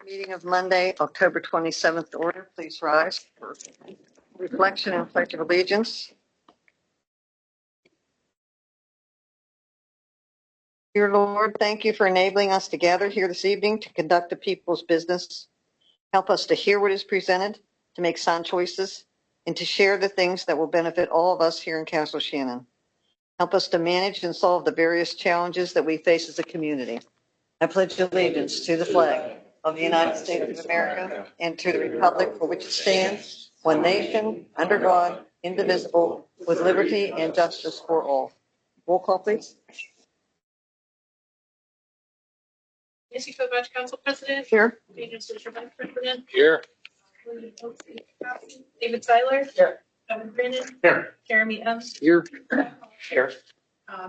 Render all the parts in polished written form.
Meeting of Monday, October 27th, order. Please rise for reflection and pledge of allegiance. Dear Lord, thank you for enabling us to gather here this evening to conduct the people's business. Help us to hear what is presented, to make sound choices, and to share the things that will benefit all of us here in Castle Shannon. Help us to manage and solve the various challenges that we face as a community. I pledge allegiance to the flag of the United States of America and to the republic for which it stands, one nation, under God, indivisible, with liberty and justice for all. Roll call, please. Nancy Kovach, Council President. Here. Daniel Swisher, Vice President. Here. David Seiler. Here. Evan Brandon. Here. Jeremy M. Here. Here.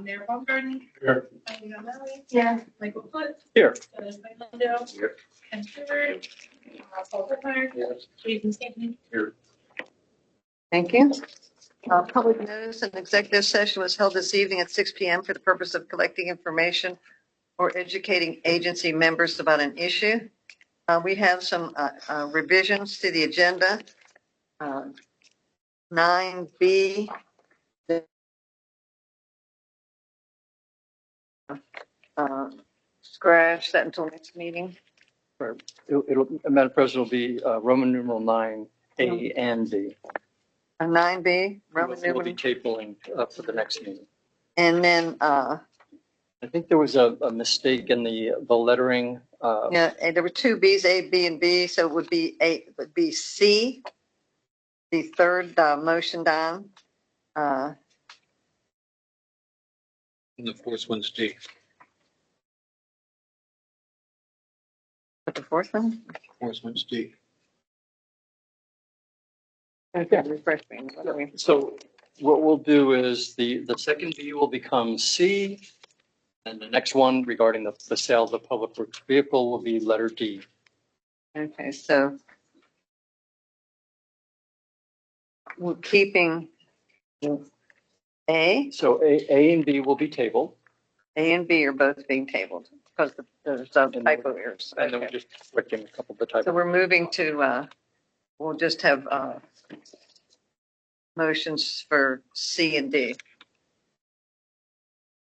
Mayor Baumgarten. Here. Eileen O'Malley. Here. Michael Foot. Here. Dennis Lindo. Here. Ken Stewart. Paul Whitmire. Yes. Jason Stanton. Here. Thank you. Public notice and executive session was held this evening at 6 p.m. for the purpose of collecting information or educating agency members about an issue. We have some revisions to the agenda. 9B. Scratch that until next meeting. Madam President, will be Roman numeral 9, A and B. 9B, Roman We'll be numeral. tabling for the next meeting. And then, I think there was a mistake in the lettering. yeah, and there were two Bs, A, B, and B, so it would be C, the third motion down. And the fourth one's D. But the fourth one? Fourth one's D. Okay, refresh me. What are we- So what we'll do is the second B will become C, and the next one regarding the sale of the public works vehicle will be letter D. Okay, so we're keeping A So A and B will be tabled, and B are both being tabled because there's some typo errors. and then we're Okay. just switching a couple of the typos. So we're moving to, we'll just have motions for C and D.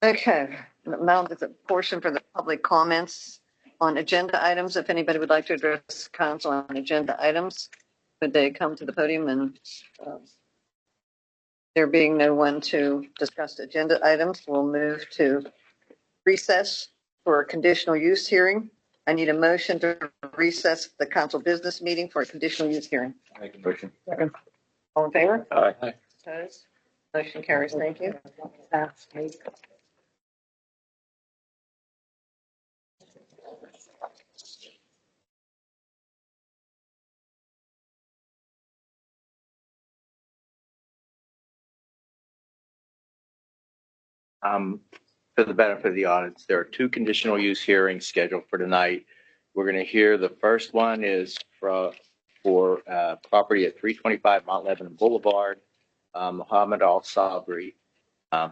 Okay, now there's a portion for the public comments on agenda items. If anybody would like to address council on agenda items, could they come to the podium and there being no one to discuss agenda items, we'll move to recess for a conditional use hearing. I need a motion to recess the council business meeting for a conditional use hearing. Make a motion. All in favor? Aye. Opposed? Motion carries. Thank you. For the benefit of the audience, there are two conditional use hearings scheduled for tonight. We're going to hear the first one is for property at 325 Mount Lebanon Boulevard, Mohammed Al Sabri. We're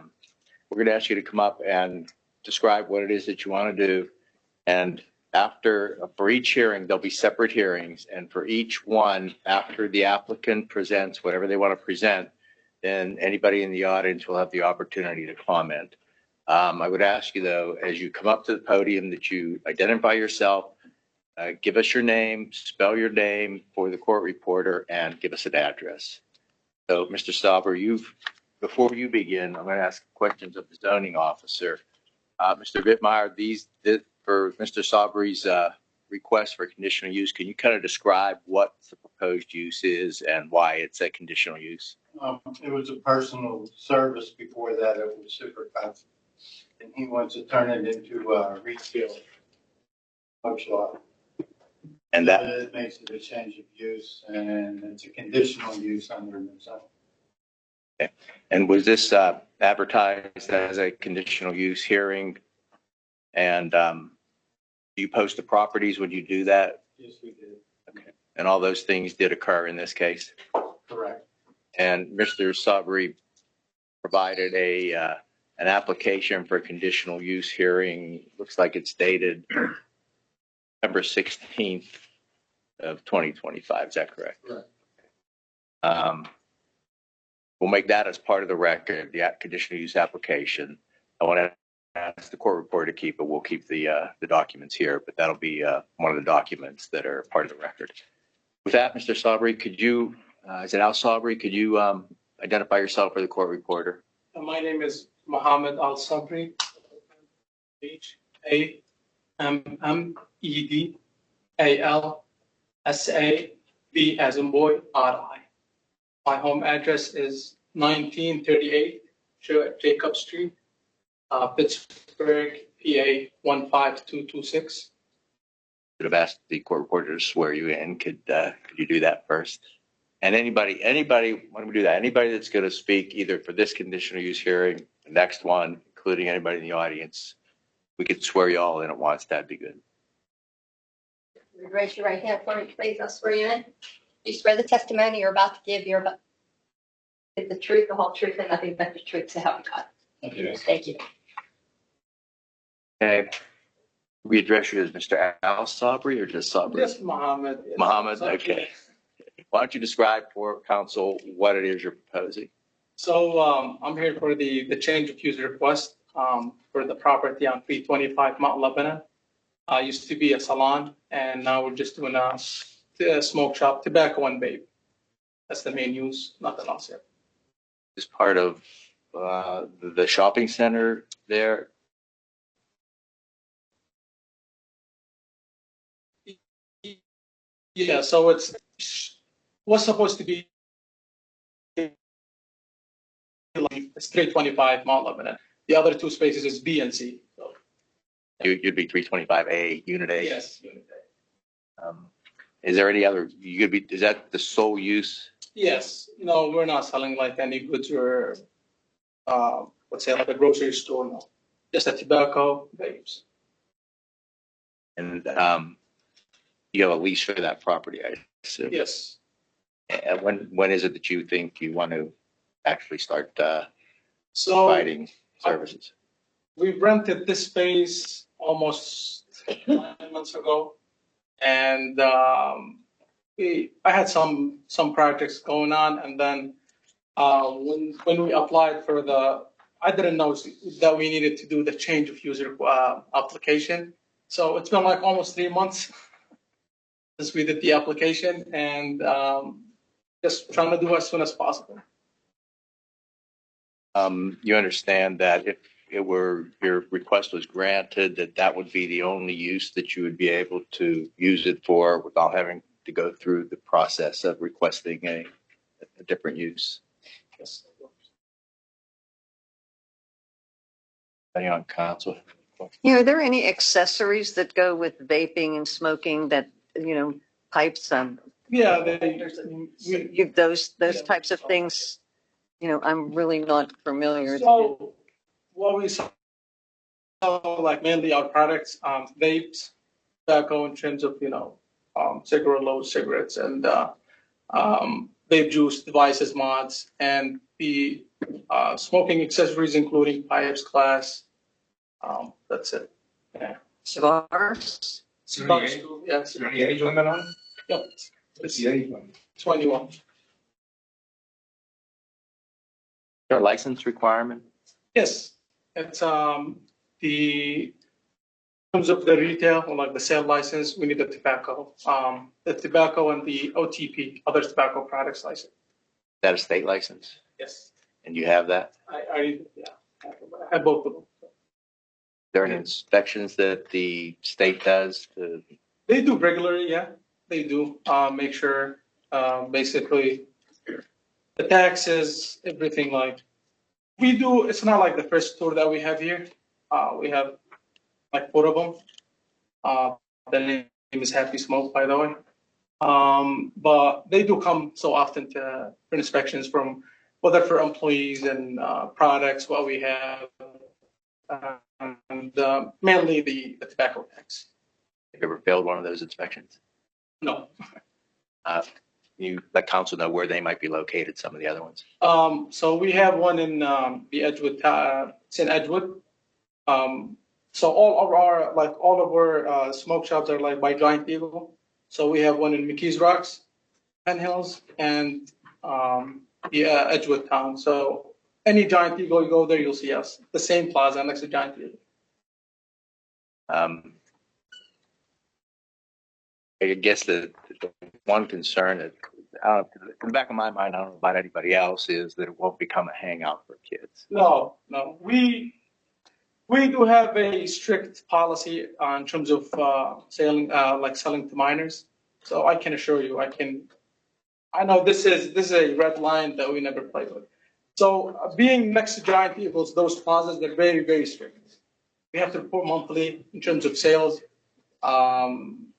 going to ask you to come up and describe what it is that you want to do. And for each hearing, there'll be separate hearings. And for each one, after the applicant presents whatever they want to present, then anybody in the audience will have the opportunity to comment. I would ask you, though, as you come up to the podium, that you identify yourself, give us your name, spell your name for the court reporter, and give us an address. So, Mr. Sabri, before you begin, I'm going to ask questions of the zoning officer. Mr. Whitmire, for Mr. Sabri's request for conditional use, can you kind of describe what the proposed use is and why it's a conditional use? It was a personal service. Before that, it was Supercuts, and he wants to turn it into a retail bookshop. And that It makes it a change of use, and it's a conditional use under the zone. Okay. And was this advertised as a conditional use hearing? And do you post the properties when you do that? Yes, we did. Okay. And all those things did occur in this case? Correct. And Mr. Sabri provided an application for a conditional use hearing. Looks like it's dated September 16th, of 2025. Is that correct? Correct. We'll make that as part of the record, the conditional use application. I want to ask the court reporter to keep it. We'll keep the documents here, but that'll be one of the documents that are part of the record. With that, Mr. Sabri, could you, is it Al Sabri? Could you identify yourself for the court reporter? My name is Mohammed Al Sabri, HAMMEDALSAB as in boy, RI. My home address is 1938 Jacob Street, Pittsburgh, PA 15226. Should have asked the court reporter to swear you in. Could you do that first? And anybody, why don't we do that? Anybody that's going to speak either for this conditional use hearing, the next one, including anybody in the audience, we could swear you all in at once. That'd be good. Raise your right hand for me, please. I'll swear you in. You swear the testimony you're about to give, you're about to give the truth, the whole truth, and nothing but the truth, so help you God. Yes. Thank you. Okay. We address you as Mr. Al Sabri or just Sabri? Yes, Mohammed. Yes. Mohammed, Sabri. okay. Why don't you describe for council what it is you're proposing? So I'm here for the change of use request for the property on 325 Mount Lebanon. Used to be a salon, and now we're just doing a smoke shop, tobacco and vape. That's the main use, nothing else here. As part of the shopping center there? Yeah, so it's supposed to be it's 325 Mount Lebanon. The other two spaces is B and C. So, You'd be 325A, Unit A. yes. Is there any other, is that the sole use? Yes. No, we're not selling like any goods or, let's say like a grocery store. No, just a tobacco, vapes. And you have a lease for that property, I assume? Yes. And when is it that you think you want to actually start So providing services? we rented this space almost 9 months ago, and I had some projects going on, and then when we applied for I didn't know that we needed to do the change of user application. So it's been like almost 3 months since we did the application, and just trying to do as soon as possible. You understand that if your request was granted, that would be the only use that you would be able to use it for without having to go through the process of requesting a different use? Yes. Any on council? Are there any accessories that go with vaping and smoking that, pipes, Yeah, those types of things? I'm really not familiar. So what we sell, like mainly our products, vapes, tobacco in terms of, cigarette loads, cigarettes, and vape juice, devices, mods, and the smoking accessories, including pipes, glass. That's it. Yeah. Cigars? Cigars too, yes. Is there any age limit on it? Yep. What's It's the age limit? 21. Is there a license requirement? Yes, it's in terms of the retail, or like the sale license, we need the tobacco and the OTP, other tobacco products license. Is that a state license? Yes, And you have that? I have both of them. There are any inspections that the state does to, They do regularly, yeah, they do. Make sure, basically, the taxes, everything like we do. It's not like the first store that we have here. We have like 4 of them. The name is Happy Smoke, by the way. But they do come so often for inspections from whether for employees and products, what we have, and mainly the tobacco tax. have you ever failed one of those inspections? No. You let council know where they might be located, some of the other ones. So we have one in the Edgewood, it's in Edgewood. So all of our smoke shops are like by Giant Eagle. So we have one in McKees Rocks, Penn Hills, and Edgewood Town. So any Giant Eagle, you go there, you'll see us. The same plaza next to Giant Eagle. I guess the one concern that, in the back of my mind, I don't know about anybody else, is that it won't become a hangout for kids. No. We do have a strict policy in terms of selling to minors. So I can assure you, I know this is a red line that we never play with. So being next to Giant Eagles, those plazas, they're very, very strict. We have to report monthly in terms of sales,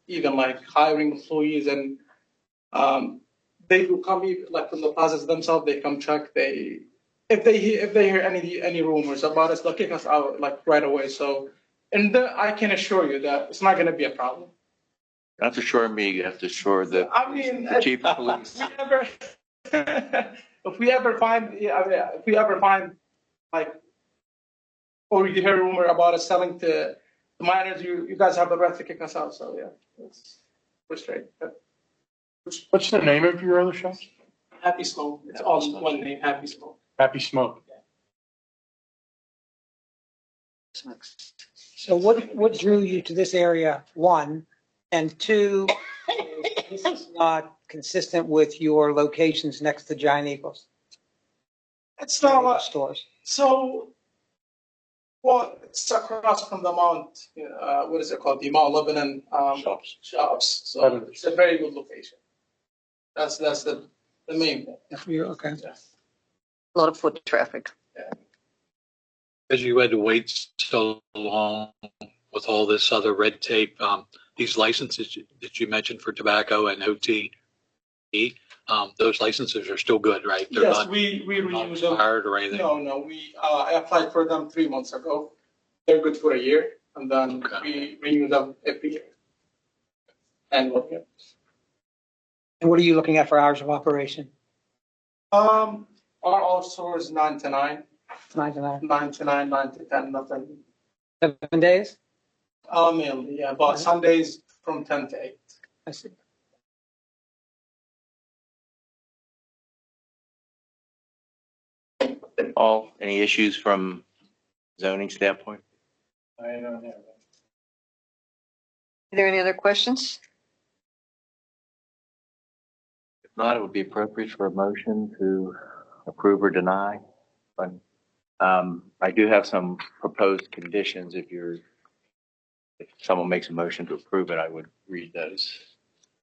even like hiring employees, and they do come like from the plazas themselves. They come check. If they hear any rumors about us, they'll kick us out like right away. So, I can assure you that it's not going to be a problem. You don't have to assure me, you have to assure the chief of police. If we ever find like, or you hear a rumor about us selling to minors, you guys have the right to kick us out. So yeah, we're straight. What's the name of your other shop? Happy Smoke. It's all in one name, Happy Smoke. Happy Smoke. So what drew you to this area, one? And two, this is not consistent with your locations next to Giant Eagles It's not stores. so. Well, it's across from the Mount. What is it called? The Mount Lebanon shops. So it's a very good location. That's the main thing. That's where you're, okay. Yeah. A lot of foot traffic. As you had to wait so long with all this other red tape, these licenses that you mentioned for tobacco and OT, those licenses are still good, right? They're Yes, not we renew them. expired or anything? No. I applied for them 3 months ago. They're good for a year, and then we renew them every year. And And what are you looking at for hours of operation? our store is 9 to 9, 9 to 9. 9 to 9, 9 to 10, nothing. 7 days? Mainly, yeah, but Sundays from 10 to 8. I see. Paul, any issues from zoning standpoint? I don't have that. Are there any other questions? If not, it would be appropriate for a motion to approve or deny. But I do have some proposed conditions. If someone makes a motion to approve it, I would read those.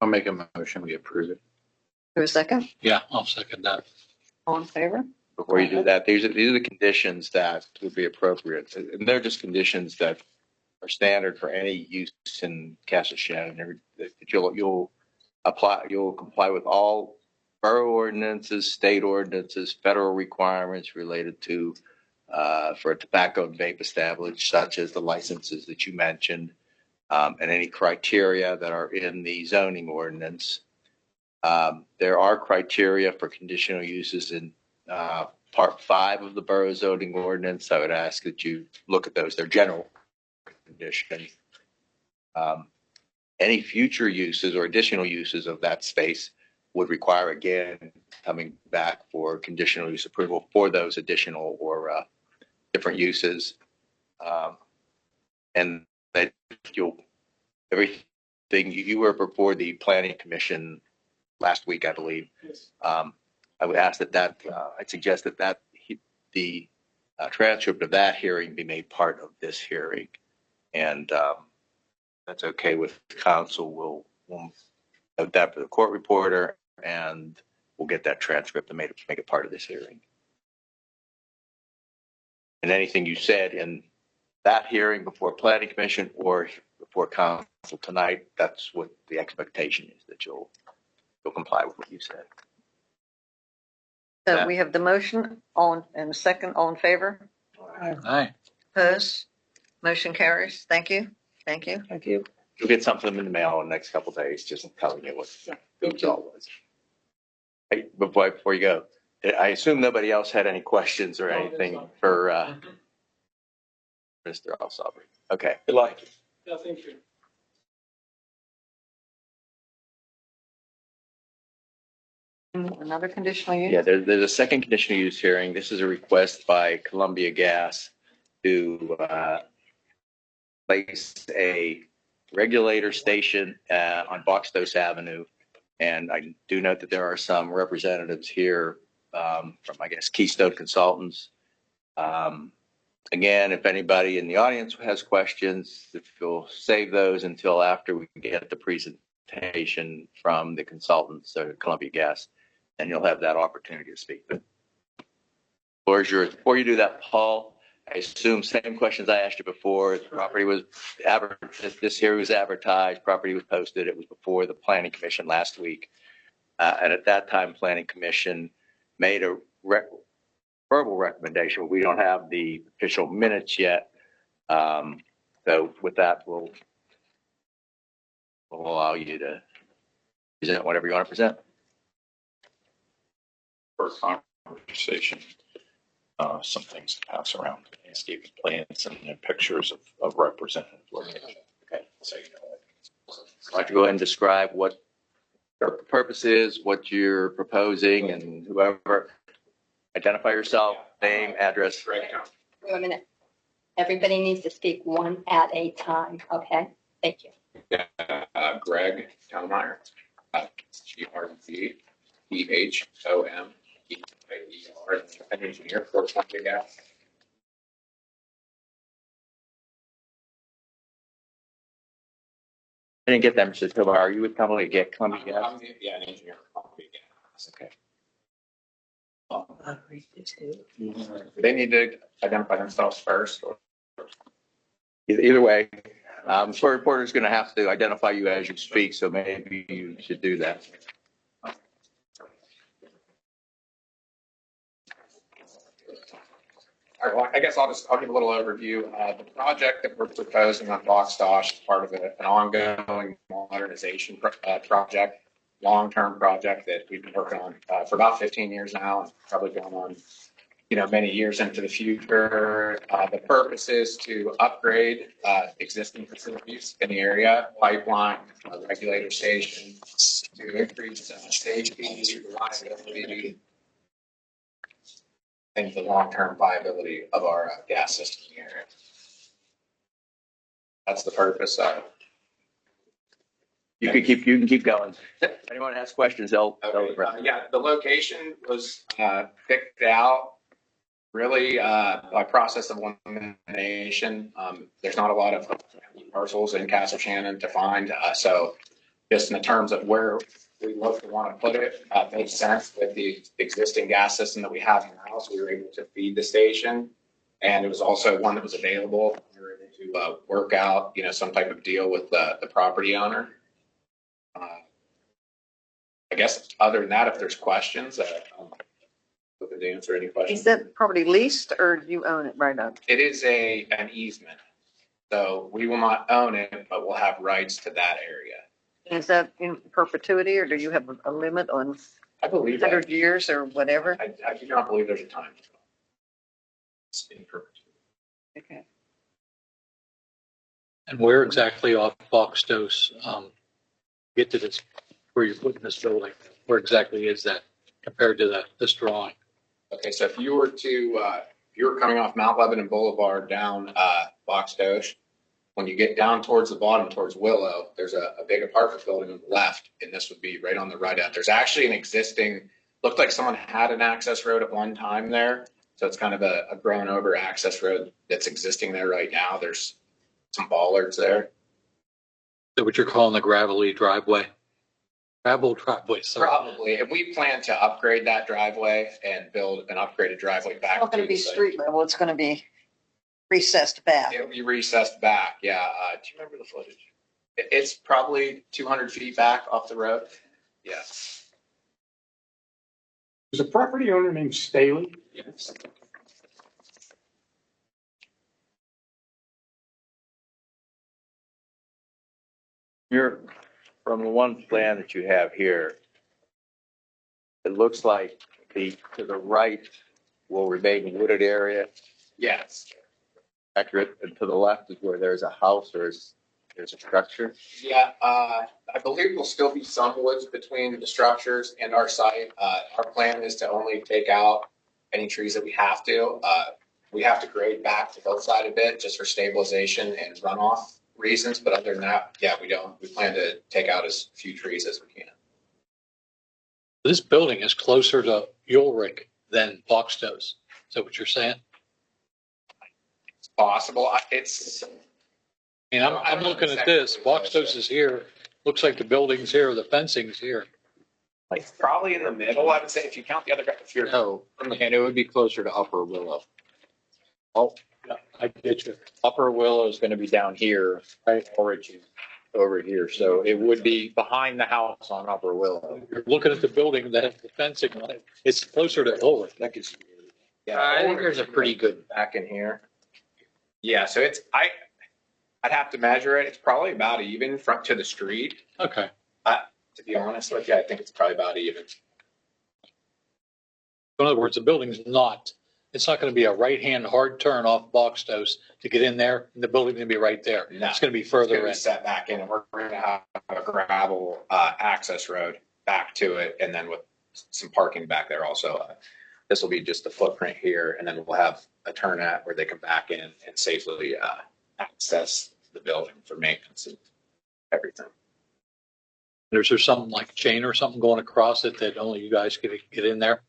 I'll make a motion, we approve it. For a second? Yeah, I'll second that. All in favor? Before you do that, these are the conditions that would be appropriate. And they're just conditions that are standard for any use in Castle Shannon. That you'll comply with all borough ordinances, state ordinances, federal requirements related to for a tobacco and vape establishment, such as the licenses that you mentioned, and any criteria that are in the zoning ordinance. There are criteria for conditional uses in Part 5 of the borough zoning ordinance. I would ask that you look at those. They're general conditions. Any future uses or additional uses of that space would require, again, coming back for conditional use approval for those additional or different uses. And that everything you were before the planning commission last week, I believe. Yes. I would ask I'd suggest that the transcript of that hearing be made part of this hearing. And that's okay with council. We'll note that for the court reporter, and we'll get that transcript and make it part of this hearing. And anything you said in that hearing before planning commission or before council tonight, that's what the expectation is, that you'll comply with what you said. So Yeah. we have the motion and the second, all in favor? Aye. Opposed? Motion carries. Thank you. Thank you. Thank you. You'll get something in the mail in the next couple of days, just telling you what the result was. Hey, before you go, I assume nobody else had any questions or anything for Mr. Alsabri. Okay. Yeah, thank you. Another conditional use? Yeah, there's a second conditional use hearing. This is a request by Columbia Gas to place a regulator station on Boxtos Avenue. And I do note that there are some representatives here from, I guess, Keystone Consultants. Again, if anybody in the audience has questions, if you'll save those until after we get the presentation from the consultants at Columbia Gas, and you'll have that opportunity to speak. But floor is yours. Before you do that, Paul, I assume same questions I asked you before. The property was this hearing was advertised, property was posted. It was before the Planning Commission last week. And at that time, Planning Commission made a verbal recommendation. We don't have the official minutes yet. So with that, we'll allow you to present whatever you want to present. For conversation, some things to pass around, landscaping plans and pictures of representative locations. Okay, so you know it. I'd like to go ahead and describe what the purpose is, what you're proposing, and whoever, identify yourself, name, address. Wait a minute. Everybody needs to speak one at a time, okay? Thank you. Greg Tonemeyer, GRGTHOMEYER, an engineer for Columbia Gas. I didn't get that, Mr. Tovar. Are you with Columbia Gas? I'm an engineer for Columbia Gas. Okay. They need to identify themselves first. Or Either way, so a reporter's going to have to identify you as you speak, so maybe you should do that. All right, well, I guess I'll give a little overview. The project that we're proposing on Boxtosh is part of an ongoing modernization project, long-term project that we've been working on for about 15 years now, and probably going on, many years into the future. The purpose is to upgrade existing facilities in the area, pipeline, regulator station, to increase safety, reliability, and the long-term viability of our gas system in the area. That's the purpose of it. You can keep going. If anyone has questions, they'll. Yeah, the location was picked out really by process of elimination. There's not a lot of parcels in Castle Shannon to find, so just in terms of where we look to want to put it, makes sense with the existing gas system that we have in the house. We were able to feed the station, and it was also one that was available. We were able to work out, some type of deal with the property owner. I guess other than that, if there's questions, I'm looking to answer any questions. Is that property leased or do you own it right now? It is an easement, so we will not own it, but we'll have rights to that area. Is that in perpetuity or do you have a limit on I believe 100 years or whatever? I do not believe there's a time. It's in perpetuity. Okay. And where exactly off Boxtos, get to this, where you're putting this building, where exactly is that compared to this drawing? Okay, so if you were coming off Mount Lebanon Boulevard down Boxtos, when you get down towards the bottom, towards Willow, there's a big apartment building on the left, and this would be right on the right end. There's actually an existing, looked like someone had an access road at one time there. So it's kind of a grown over access road that's existing there right now. There's some bollards there. So what you're calling the gravelly driveway? Gravel driveway, sorry. Probably. And we plan to upgrade that driveway and build an upgraded driveway back. It's not going to be the site. street level. It's going to be recessed back. It'll be recessed back. Yeah. Do you remember the footage? It's probably 200 feet back off the road. Yeah. There's a property owner named Staley. Yes. From the one plan that you have here, it looks like to the right will remain wooded area. Yes. Accurate. And to the left is where there's a house or is There's a structure. Yeah, I believe there'll still be some woods between the structures and our site. Our plan is to only take out any trees that we have to. We have to grade back to both sides a bit just for stabilization and runoff reasons, but other than that, yeah, we don't. We plan to take out as few trees as we can. This building is closer to Ulrich than Boxtos. Is that what you're saying? It's possible. It's, I mean, I'm looking at this. Boxtos is here. Looks like the building's here, the fencing's here. it's probably in the middle, I would say, if you count the other guy, if you're. No, and it would be closer to Upper Willow. Oh, Yeah, I get you. Upper Willow is going to be down here, right? Ulrich is over here. So it would be behind the house on Upper Willow. You're looking at the building that has the fencing on it. It's closer to Ulrich. That gets. Yeah, I think there's a pretty good. Back in here. Yeah, so I'd have to measure it. It's probably about even front to the street. Okay. To be honest with you, I think it's probably about even. In other words, the building's not, it's not going to be a right-hand hard turn off Boxtos to get in there, and the building's going to be right there. No. It's going to be It's gonna further be in. set back in, and we're gonna have a gravel access road back to it, and then with some parking back there also. This will be just the footprint here, and then we'll have a turnout where they can back in and safely access the building for maintenance and everything. Is there something like chain or something going across it that only you guys can get in there?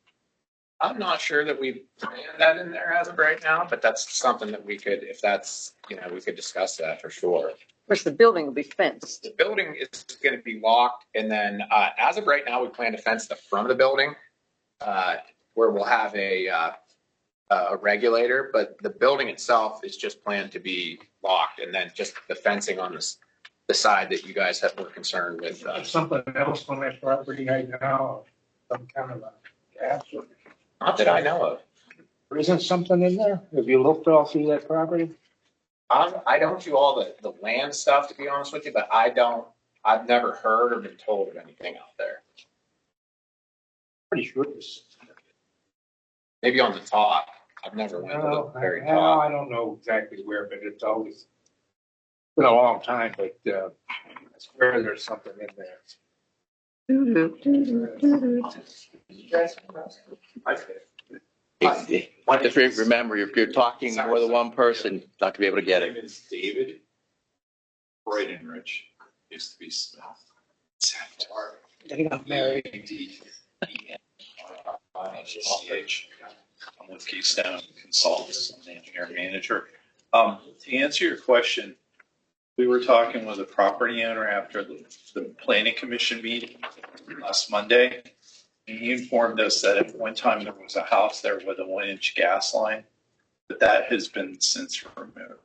I'm not sure that we planned that in there as of right now, but that's something that we could, if that's, we could discuss that for sure. Of course, the building will be fenced. The building is going to be locked, and then as of right now, we plan to fence the front of the building, where we'll have a regulator, but the building itself is just planned to be locked, and then just the fencing on the side that you guys were concerned with. There's something else on that property right now, some kind of a gas. Not that I know of. There isn't something in there? Have you looked all through that property? I don't do all the land stuff, to be honest with you, but I've never heard or been told of anything out there. Pretty sure it's. Maybe on the top. I've never went to the very Well, top. I don't know exactly where, but it's always been a long time, but I swear there's something in there. Just remember, if you're talking more than one person, not to be able to get My name it. is David Freudenrich, used to be Smith. They got married. ADENRICH. I'm with Keystone Consultants, I'm the engineering manager. To answer your question, we were talking with a property owner after the planning commission meeting last Monday. And he informed us that at one time there was a house there with a 1-inch gas line, but that has been since removed.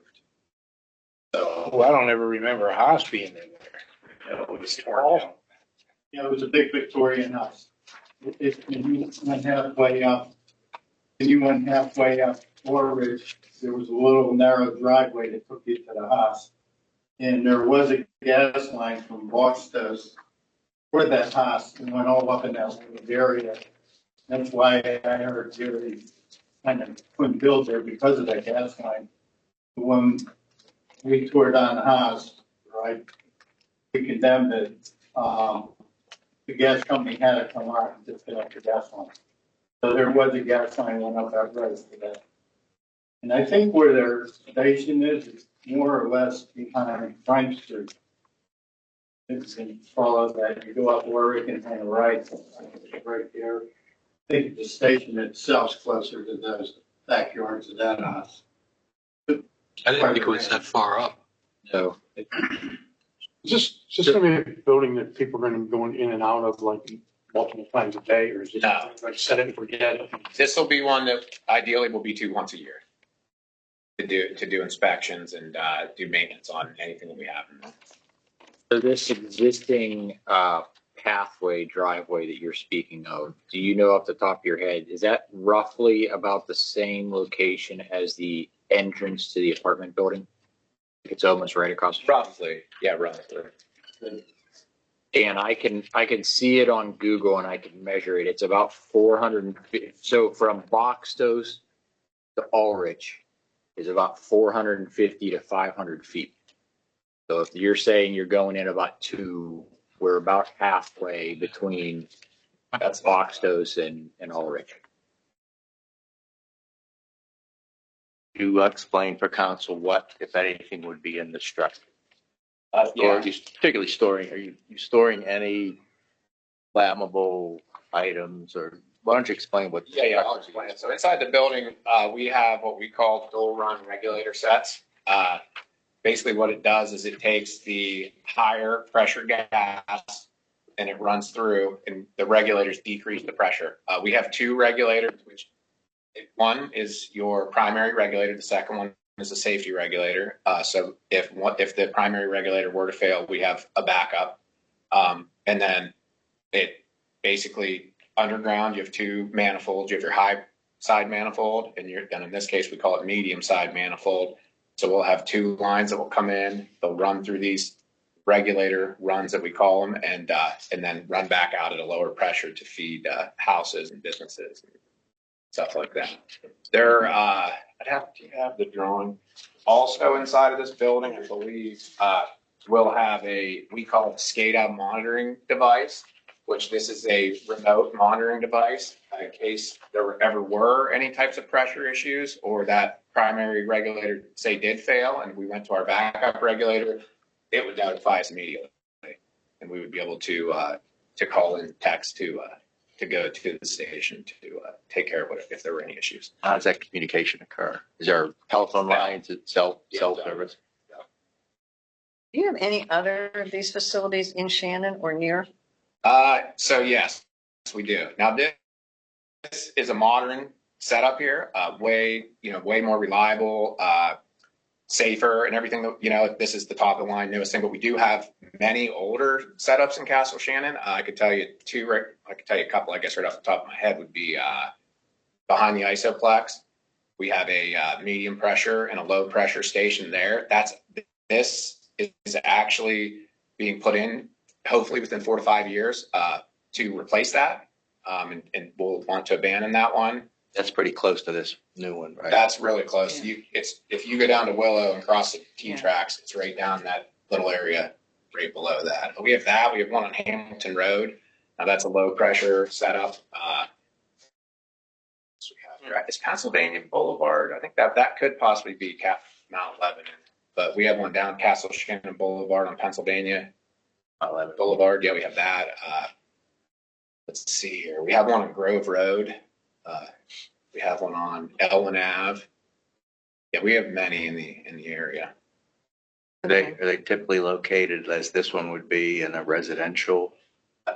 So Oh, I don't ever remember a house being in there. it was torn down. Yeah, it was a big Victorian house. If you went halfway up, Orridge, there was a little narrow driveway that took you to the house. And there was a gas line from Boxtos for that house and went all up in that little area. That's why I heard Jerry kind of couldn't build there because of that gas line. When we tore down the house, right, we condemned it. The gas company had to come out and disconnect the gas line. So there was a gas line went up that road for that. And I think where their station is more or less behind Front Street. It's going to follow that. You go up Warwick and hang a right, right there. I think the station itself's closer to those backyards of that house. I didn't think it was that far up. So Is this going to be a building that people are going to be going in and out of like multiple times a day, or is it No. like set it and forget it? This will be one that ideally will be once a year to do inspections and do maintenance on anything that we have in there. So this existing pathway, driveway that you're speaking of, do you know off the top of your head, is that roughly about the same location as the entrance to the apartment building? It's almost right across the street. Roughly, yeah, roughly. And I can see it on Google and I can measure it. It's about 450. So from Boxtos to Ulrich is about 450 to 500 feet. So if you're saying you're going in about 2, we're about halfway between Boxtos and Ulrich. You explain for council what, if anything, would be in the structure. Or Yeah. you particularly storing, are you storing any flammable items, or why don't you explain what? Yeah, I'll explain it. So inside the building, we have what we call dual run regulator sets. Basically what it does is it takes the higher pressure gas and it runs through, and the regulators decrease the pressure. We have 2 regulators, which one is your primary regulator. The second one is a safety regulator. So if the primary regulator were to fail, we have a backup. And then it basically underground, you have 2 manifolds. You have your high side manifold, and in this case, we call it medium side manifold. So we'll have 2 lines that will come in. They'll run through these regulator runs that we call them, and then run back out at a lower pressure to feed houses and businesses and stuff like that. I'd have to have the drawing. Also inside of this building, I believe, we'll have we call it a SCADA monitoring device, which this is a remote monitoring device in case there ever were any types of pressure issues, or that primary regulator, say, did fail and we went to our backup regulator, it would notify us immediately. And we would be able to call in text to go to the station to take care of it if there were any issues. How does that communication occur? Is there telephone lines, cell service? Do you have any other of these facilities in Shannon or near? So yes, we do. Now this is a modern setup here, way more reliable, safer, and everything. This is the top of the line, newest thing. But we do have many older setups in Castle Shannon. I could tell you 2. I could tell you a couple. I guess right off the top of my head would be behind the Isoplex. We have a medium pressure and a low pressure station there. This is actually being put in, hopefully within 4 to 5 years, to replace that. And we'll want to abandon that one. That's pretty close to this new one, right? That's really close. Yeah. If you go down to Willow and cross the T Yeah. tracks, it's right down that little area right below that. But we have that. We have one on Hamilton Road. Now that's a low pressure setup. So we have, it's Pennsylvania Boulevard. I think that could possibly be Mount Lebanon. But we have one down Castle Shannon Boulevard on Pennsylvania Boulevard. Yeah, we have that. Let's see here. We have one on Grove Road. We have one on Elwyn Ave. Yeah, we have many in the area. Are they typically located as this one would be in a residential?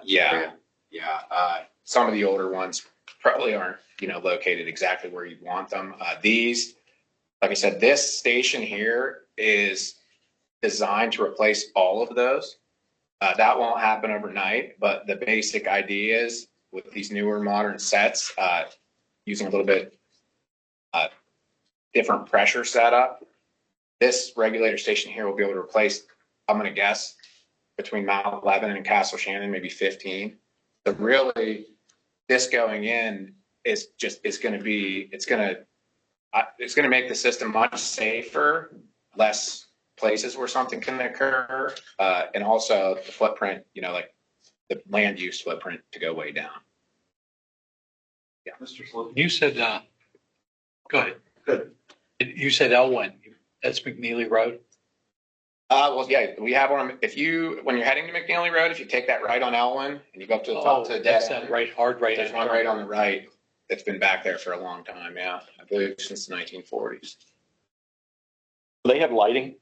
Yeah. Some of the older ones probably aren't, located exactly where you'd want them. These, like I said, this station here is designed to replace all of those. That won't happen overnight, but the basic idea is with these newer modern sets, using a little bit different pressure setup, this regulator station here will be able to replace, I'm going to guess, between Mount Lebanon and Castle Shannon, maybe 15. So really, this going in is going to make the system much safer, less places where something can occur, and also the footprint, like the land use footprint to go way down. Yeah. Mr. Sloan, you said, go ahead. Good. You said Elwyn. That's McNeely Road? Well, yeah, we have one. When you're heading to McNeely Road, if you take that right on Elwyn and you go up to the top to the dead that's end, that right, hard right. there's one right on the right that's been back there for a long time. Yeah, I believe since the 1940s. They have lighting?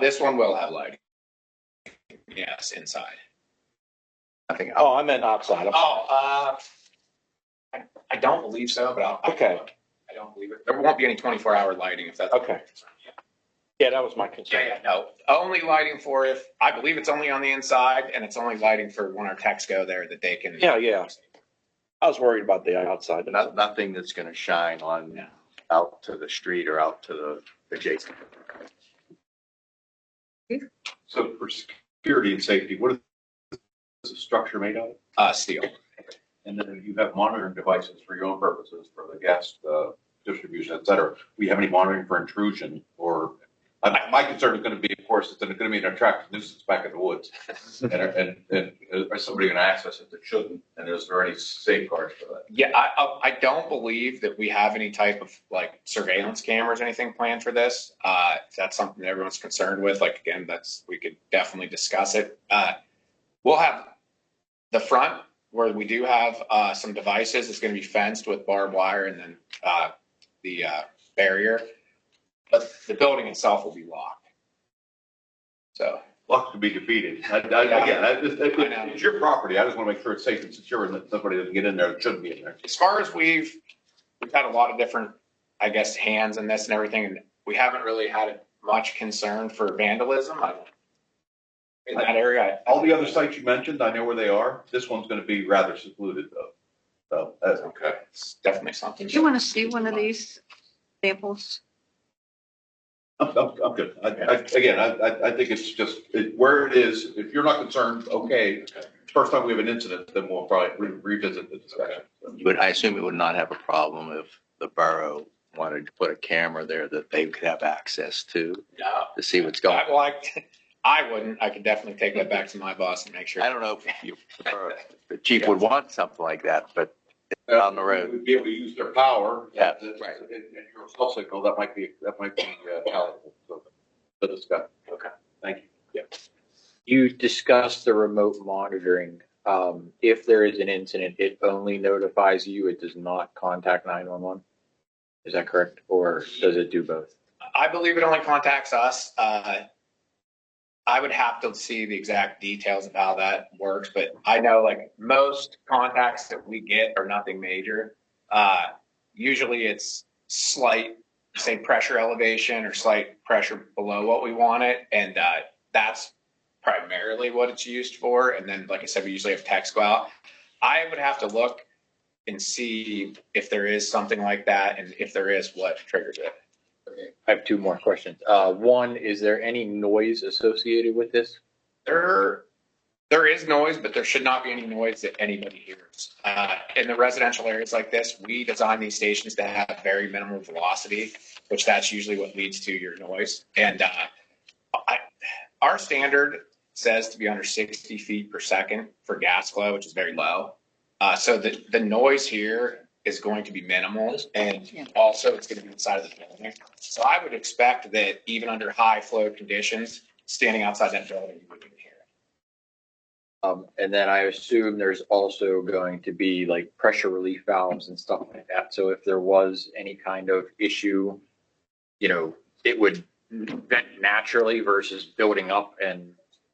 This one will have lighting. Yes, inside. Nothing. Oh, I meant outside. I don't believe so, but I'll Okay. look. I don't believe it. There won't be any 24-hour lighting if that's Okay. Yeah, that was my concern. Yeah, no. Only lighting for I believe it's only on the inside, and it's only lighting for when our techs go there that they can. Yeah. I was worried about the outside. Nothing that's going to shine on out to the street or out to the adjacent. So for security and safety, what is the structure made of? Steel. And then you have monitoring devices for your own purposes, for the gas distribution, et cetera. Do you have any monitoring for intrusion or My concern is going to be, of course, it's going to be an attractive nuisance back in the woods. And is somebody going to access it that shouldn't? And is there any safeguards for that? Yeah, I don't believe that we have any type of like surveillance cameras or anything planned for this. If that's something everyone's concerned with, like, again, we could definitely discuss it. We'll have the front where we do have some devices. It's going to be fenced with barbed wire and then the barrier, but the building itself will be locked. So. Luck to be defeated. Again, it's your property. I just want to make sure it's safe and secure and that somebody doesn't get in there that shouldn't be in there. As far as we've had a lot of different, I guess, hands in this and everything, and we haven't really had much concern for vandalism in that area. All the other sites you mentioned, I know where they are. This one's going to be rather secluded though. So that's okay. It's definitely something. Did you want to see one of these samples? I'm good. I think it's just where it is. If you're not concerned, okay. First time we have an incident, then we'll probably revisit the discussion. But I assume it would not have a problem if the borough wanted to put a camera there that they could have access to see what's going on. I wouldn't. I could definitely take that back to my boss and make sure. I don't know if the chief would want something like that, but on the road. We'd be able to use their power. Yeah. Right. And your cell signal, that might be palatable. So to discuss. Okay. Thank you. Yeah. You discussed the remote monitoring. If there is an incident, it only notifies you. It does not contact 911. Is that correct? Or does it do both? I believe it only contacts us. I would have to see the exact details of how that works, but I know like most contacts that we get are nothing major. Usually it's slight, say, pressure elevation or slight pressure below what we want it. And that's primarily what it's used for. And then, like I said, we usually have techs go out. I would have to look and see if there is something like that. And if there is, what triggers it. Okay. I have two more questions. One, is there any noise associated with this? There is noise, but there should not be any noise that anybody hears. In the residential areas like this, we design these stations to have very minimal velocity, which that's usually what leads to your noise. And our standard says to be under 60 feet per second for gas flow, which is very low. So the noise here is going to be minimal, and also it's going to be inside of the building. So I would expect that even under high flow conditions, standing outside that building, you wouldn't hear it. And then I assume there's also going to be like pressure relief valves and stuff like that. So if there was any kind of issue, it would vent naturally versus building up and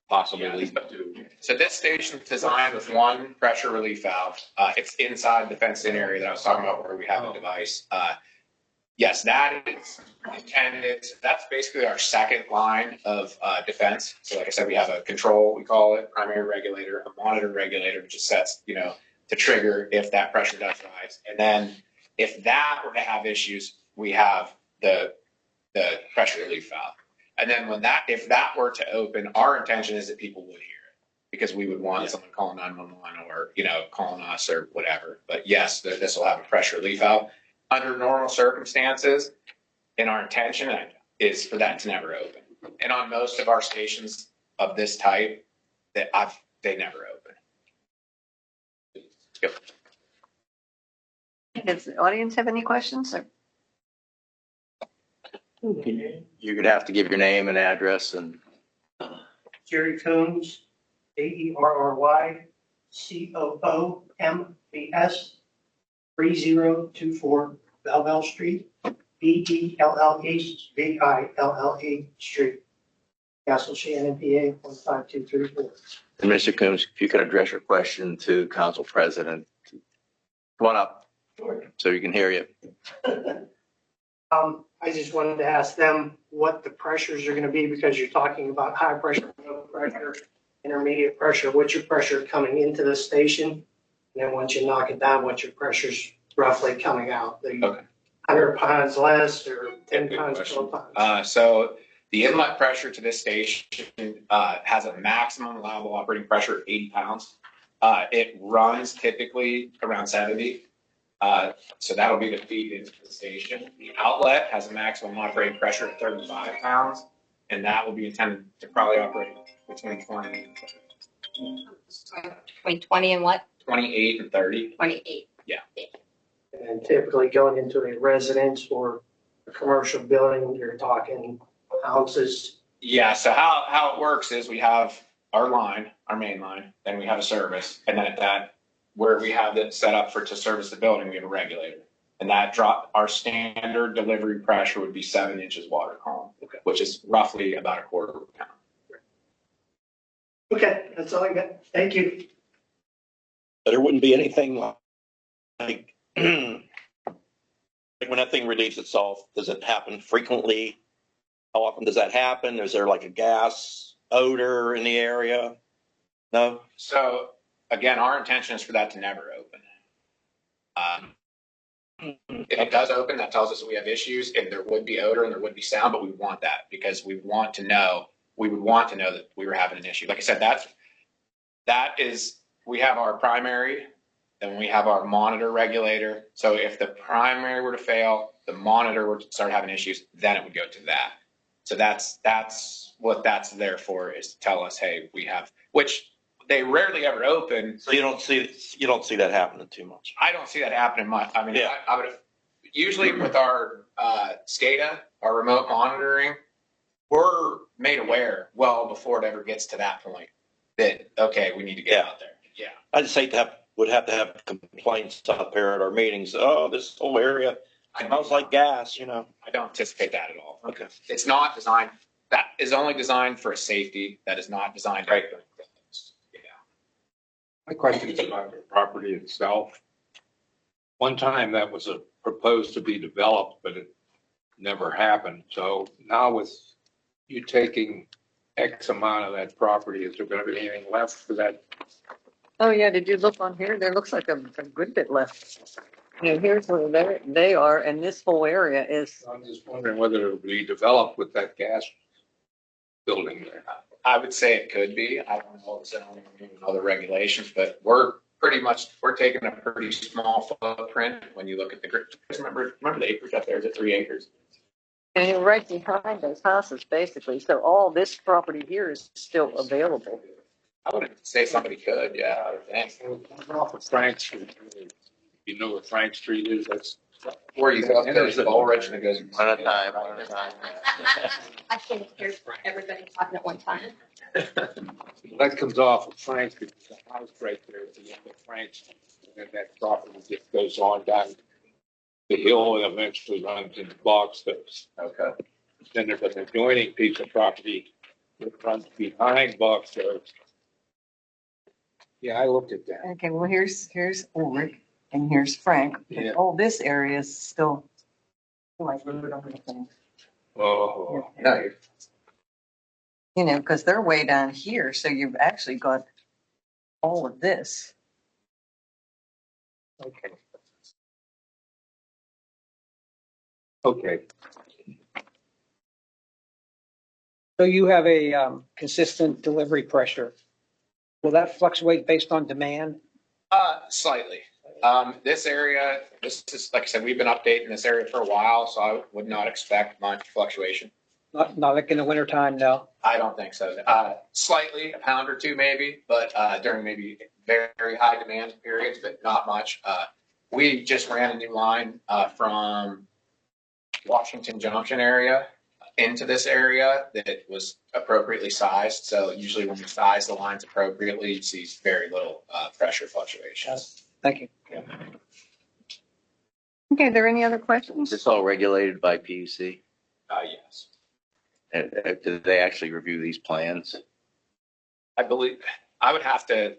possibly lead to. So this station is designed with one pressure relief valve. It's inside the fenced-in area that I was talking about where we have a device. Yes, that is intended. That's basically our second line of defense. So like I said, we have a control, we call it, primary regulator, a monitor regulator, which just sets, to trigger if that pressure does rise. And then if that were to have issues, we have the pressure relief valve. And then if that were to open, our intention is that people would hear it because we would want someone calling 911 or, calling us or whatever. But yes, this will have a pressure relief valve. Under normal circumstances, and our intention is for that to never open. And on most of our stations of this type, they never open. Does the audience have any questions? You could have to give your name and address and. Jerry Coombs, AERRY COOMBS 3024 Belleville Street, BELLEVILLE Street, Castle Shannon, PA 15234. And Mr. Coombs, if you could address your question to Council President. Come on up so you can hear you. I just wanted to ask them what the pressures are going to be because you're talking about high pressure, low pressure, intermediate pressure. What's your pressure coming into the station? And then once you knock it down, what's your pressure's roughly coming out? Okay. 100 pounds less or 10 pounds, 12 pounds? So the inlet pressure to this station has a maximum allowable operating pressure of 80 pounds. It runs typically around 70. So that'll be the feed into the station. The outlet has a maximum operating pressure of 35 pounds. and that will be intended to probably operate between 20, Between 20 and what? 28 and 30. 28. Yeah. And typically going into a residence or a commercial building, you're talking houses. Yeah, so how it works is we have our line, our main line, then we have a service, and then at that, where we have it set up to service the building, we have a regulator. And that our standard delivery pressure would be 7 inches water column, which is roughly about a quarter of a pound. Okay, that's all I got. Thank you. There wouldn't be anything like, like when that thing relieves itself, does it happen frequently? How often does that happen? Is there like a gas odor in the area? No? So again, our intention is for that to never open. If it does open, that tells us that we have issues and there would be odor and there would be sound, but we want that because we would want to know that we were having an issue. Like I said, we have our primary, then we have our monitor regulator. So if the primary were to fail, the monitor were to start having issues, then it would go to that. So that's what that's there for, is to tell us, hey, we have, which they rarely ever open. So you don't see that happening too much. I don't see that happening much. I mean, Yeah. I would have, usually with our SCADA, our remote monitoring, we're made aware well before it ever gets to that point that, okay, we need to get out there. Yeah. I just hate to have to have complaints up here at our meetings. Oh, this whole area smells like gas, you know. I don't anticipate that at all. Okay. It's not designed, that is only designed for a safety. That is not designed. Right. Yeah. My question is about the property itself. One time that was proposed to be developed, but it never happened. So now with you taking X amount of that property, is there going to be anything left for that? Oh, yeah, did you look on here? There looks like a good bit left. You know, here's where they are, and this whole area is, I'm just wondering whether it will be developed with that gas building there. I would say it could be. I don't know what's in all the regulations, but we're taking a pretty small footprint when you look at the grid. Remember the acreage up there? Is it 3 acres? and you're right behind those houses, basically. So all this property here is still available. I would say somebody could, yeah, I would think. Off of Frank Street. You know where Frank Street is? That's Where you go up to Bullrich and it goes. One at a time, one at a time. I can't hear everybody talking at one time. that comes off of Frank Street. There's a house right there at the end of Frank Street. And that property just goes on down the hill and eventually runs into Boxstow's. Okay. Then there's an adjoining piece of property that runs behind Boxstow's. Yeah, I looked at that. Okay, well, here's Ulrich, and here's Frank. Yeah. All this area is still like road on the thing. Oh, No, You know, because they're way down here, so you've actually got all of this. okay. Okay. So you have a consistent delivery pressure. Will that fluctuate based on demand? Slightly. This area, this is, like I said, we've been updating this area for a while, so I would not expect much fluctuation. Not like in the wintertime, no. I don't think so. Slightly, a pound or two maybe, but during maybe very high demand periods, but not much. We just ran a new line from Washington Junction area into this area that was appropriately sized. So usually when we size the lines appropriately, you see very little pressure fluctuations. Thank you. Okay, are there any other questions? Is this all regulated by PUC? Yes. And do they actually review these plans? I believe I would have to,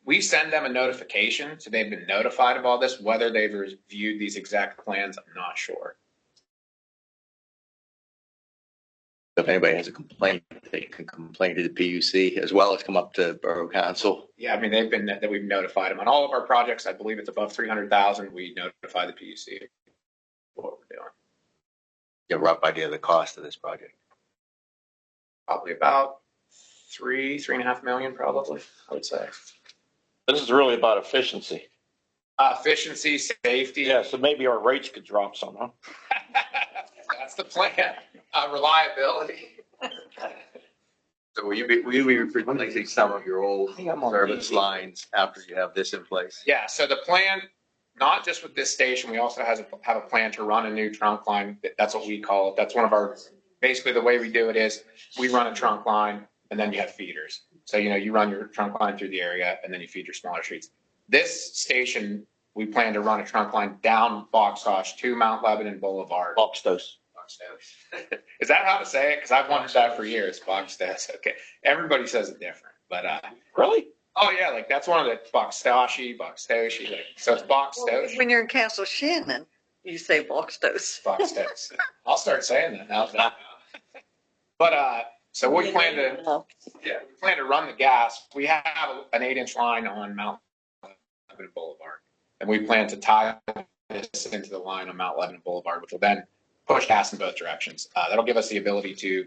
we send them a notification, so they've been notified of all this. Whether they've reviewed these exact plans, I'm not sure. If anybody has a complaint, they can complain to the PUC as well as come up to Borough Council. Yeah, I mean, we've notified them on all of our projects. I believe it's above 300,000. We notify the PUC of what we're doing. You have a rough idea of the cost of this project? Probably about 3.5 million, probably, I would say. This is really about efficiency. Efficiency, safety. Yeah, so maybe our rates could drop some, huh? That's the plan. Reliability. So will you be replacing some of your old service lines after you have this in place? Yeah, so the plan, not just with this station, we also have a plan to run a new trunk line. That's what we call it. That's one of our, basically the way we do it is we run a trunk line and then you have feeders. So, you run your trunk line through the area and then you feed your smaller streets. This station, we plan to run a trunk line down Boxtosh to Mount Lebanon Boulevard. Boxtos. Is that how to say it? Because I've wanted that for years. Boxtos. Okay. Everybody says it different, but Really? oh yeah, like that's one of the Boxtoshi, like so it's Boxtos. When you're in Castle Shannon, you say Boxtos. Boxtos. I'll start saying that now. But so we plan to run the gas. We have an 8-inch line on Mount Lebanon Boulevard, and we plan to tie this into the line on Mount Lebanon Boulevard, which will then push gas in both directions. That'll give us the ability to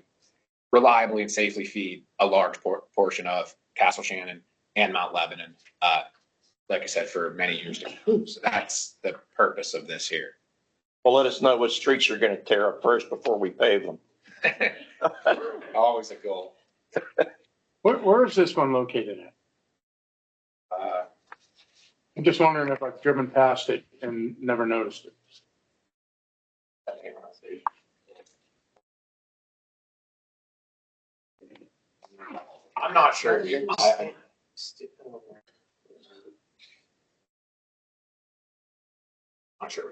reliably and safely feed a large portion of Castle Shannon and Mount Lebanon, like I said, for many years to come. So that's the purpose of this here. Well, let us know what streets you're going to tear up first before we pave them. Always a goal. Where is this one located at? I'm just wondering if I've driven past it and never noticed it. I'm not sure. Not sure.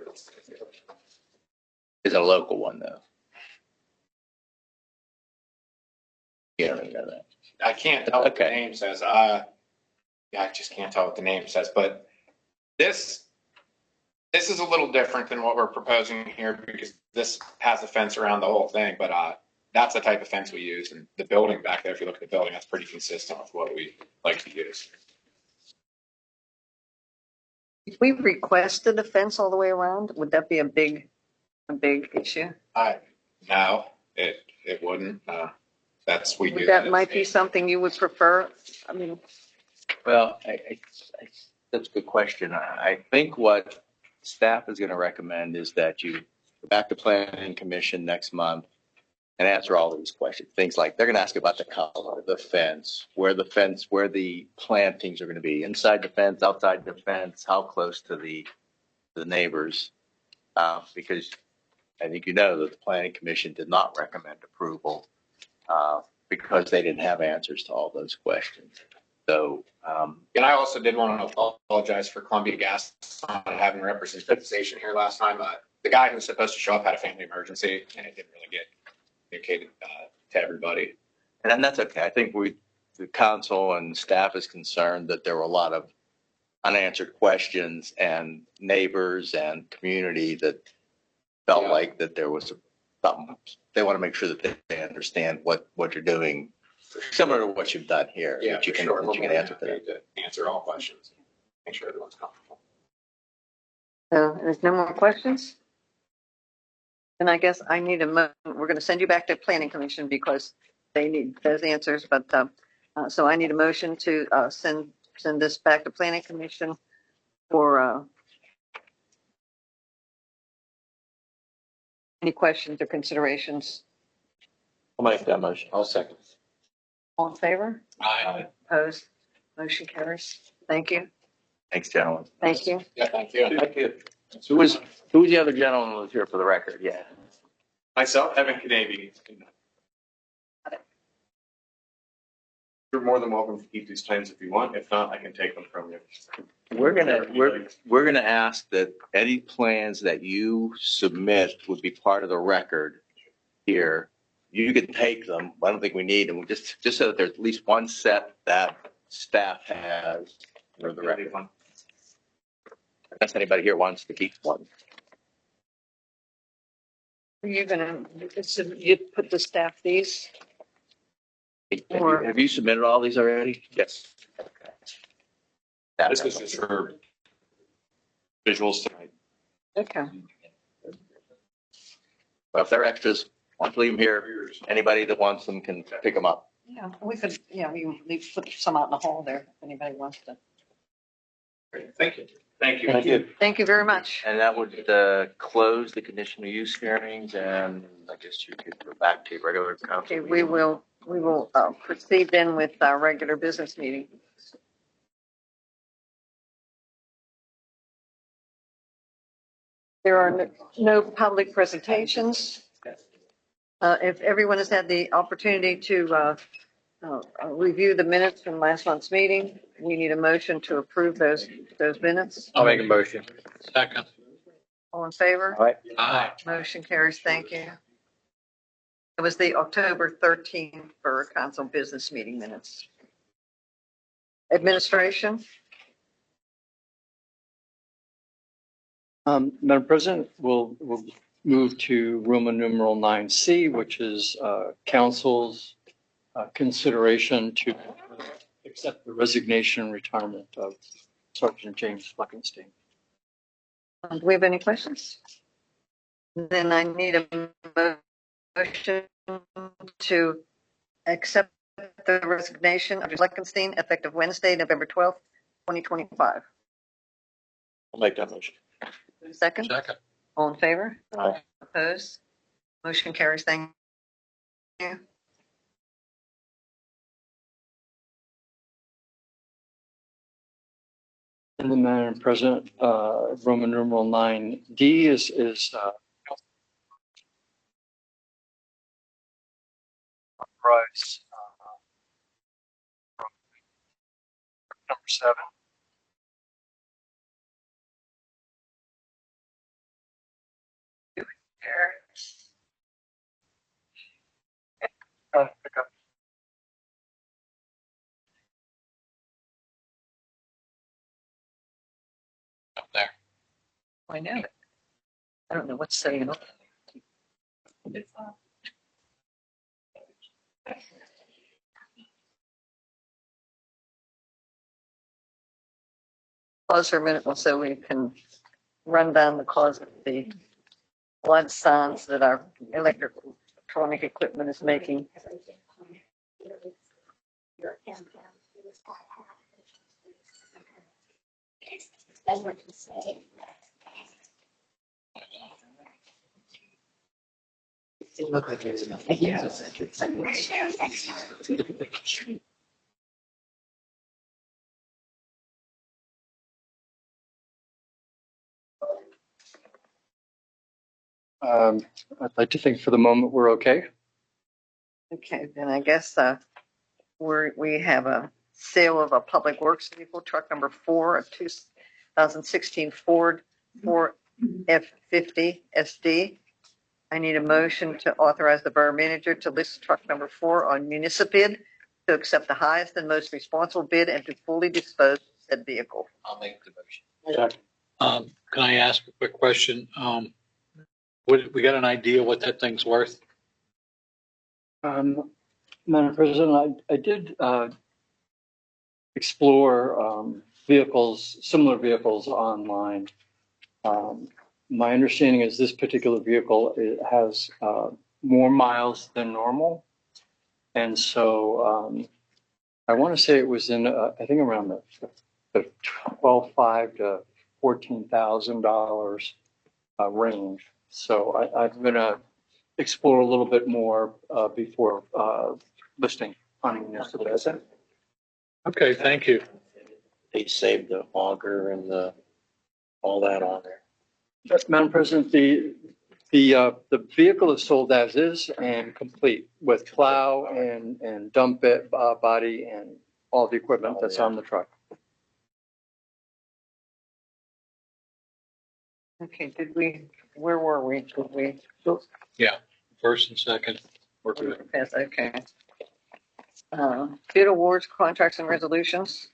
It's a local one though. You don't even know that. I can't tell what the Okay. name says. Yeah, I just can't tell what the name says. But this is a little different than what we're proposing here because this has a fence around the whole thing. But that's the type of fence we use, and the building back there. If you look at the building, that's pretty consistent with what we like to use. If we requested a fence all the way around, would that be a big issue? No, it wouldn't. That's we do. That might be something you would prefer. I mean, Well, that's a good question. I think what staff is going to recommend is that you go back to planning commission next month and answer all these questions. Things like they're going to ask about the color, the fence, where the plantings are going to be, inside the fence, outside the fence, how close to the neighbors. Because I think you know that the planning commission did not recommend approval because they didn't have answers to all those questions. So, and I also did want to apologize for Columbia Gas not having representation here last time. The guy who was supposed to show up had a family emergency, and it didn't really get communicated to everybody. and that's okay. I think the council and staff is concerned that there were a lot of unanswered questions and neighbors and community that felt like that there was something. They want to make sure that they understand what you're doing, similar to what you've done here. Yeah, that you for can, sure. that you can answer to that. To answer all questions, make sure everyone's comfortable. so there's no more questions? Then I guess I need we're going to send you back to planning commission because they need those answers. But so I need a motion to send this back to planning commission for any questions or considerations. I'll make that motion. I'll second. All in favor? Aye. Opposed? Motion carries. Thank you. Thanks, gentlemen. Thank you. Yeah, thank you. Thank you. Who was the other gentleman who was here for the record? Yeah. Myself, Evan Canavy. You're more than welcome to keep these plans if you want. If not, I can take them from you. We're gonna ask that any plans that you submit would be part of the record here. You can take them. I don't think we need them. Just so that there's at least one set that staff has for the record. Unless anybody here wants to keep one. Are you you put the staff these? Have you submitted all these already? Yes. This is just for visuals tonight. Okay. Well, if they're extras, why don't you leave them here? Anybody that wants them can pick them up. Yeah, we could, we can put some out in the hall there if anybody wants to. Thank you. Thank you. Thank you. Thank you very much. And that would close the conditional use hearings, and I guess you could go back to your regular council. Okay, we will proceed then with our regular business meeting. There are no public presentations. If everyone has had the opportunity to review the minutes from last month's meeting, we need a motion to approve those minutes. I'll make a motion. Second. All in favor? All right. Aye. Motion carries. Thank you. It was the October 13th for council business meeting minutes. Administration? Madam President, we'll move to Roman numeral 9C, which is council's consideration to accept the resignation and retirement of Sergeant James Fleckenstein. Do we have any questions? Then I need a motion to accept the resignation of Fleckenstein effective Wednesday, November 12th, 2025. I'll make that motion. Second? Second. All in favor? Aye. Opposed? Motion carries. Thank you. And then, Madam President, Roman numeral 9D is price number 7. Pick up. Up there. I know it. I don't know what's setting it up. Pause for a minute so we can run down the cause of the blood sounds that our electronic equipment is making. It looked like it was enough. I'd like to think for the moment we're okay. Okay, then I guess we have a sale of a public works vehicle, truck number 4 of 2016 Ford F50 SD. I need a motion to authorize the borough manager to list truck number 4 on Municipid to accept the highest and most responsible bid and to fully dispose of said vehicle. I'll make the motion. Can I ask a quick question? We got an idea what that thing's worth? Madam President, I did explore similar vehicles online. My understanding is this particular vehicle has more miles than normal. And so I want to say it was in, I think around the $12,500 to $14,000 range. So I'm going to explore a little bit more before listing on Municipal. Okay, thank you. They saved the auger and all that on there. Madam President, the vehicle is sold as is and complete with plow and dump bit body and all the equipment that's on the truck. Okay, where were we? Yeah, first and second. We're good. Yes, okay. Bid awards, contracts, and resolutions.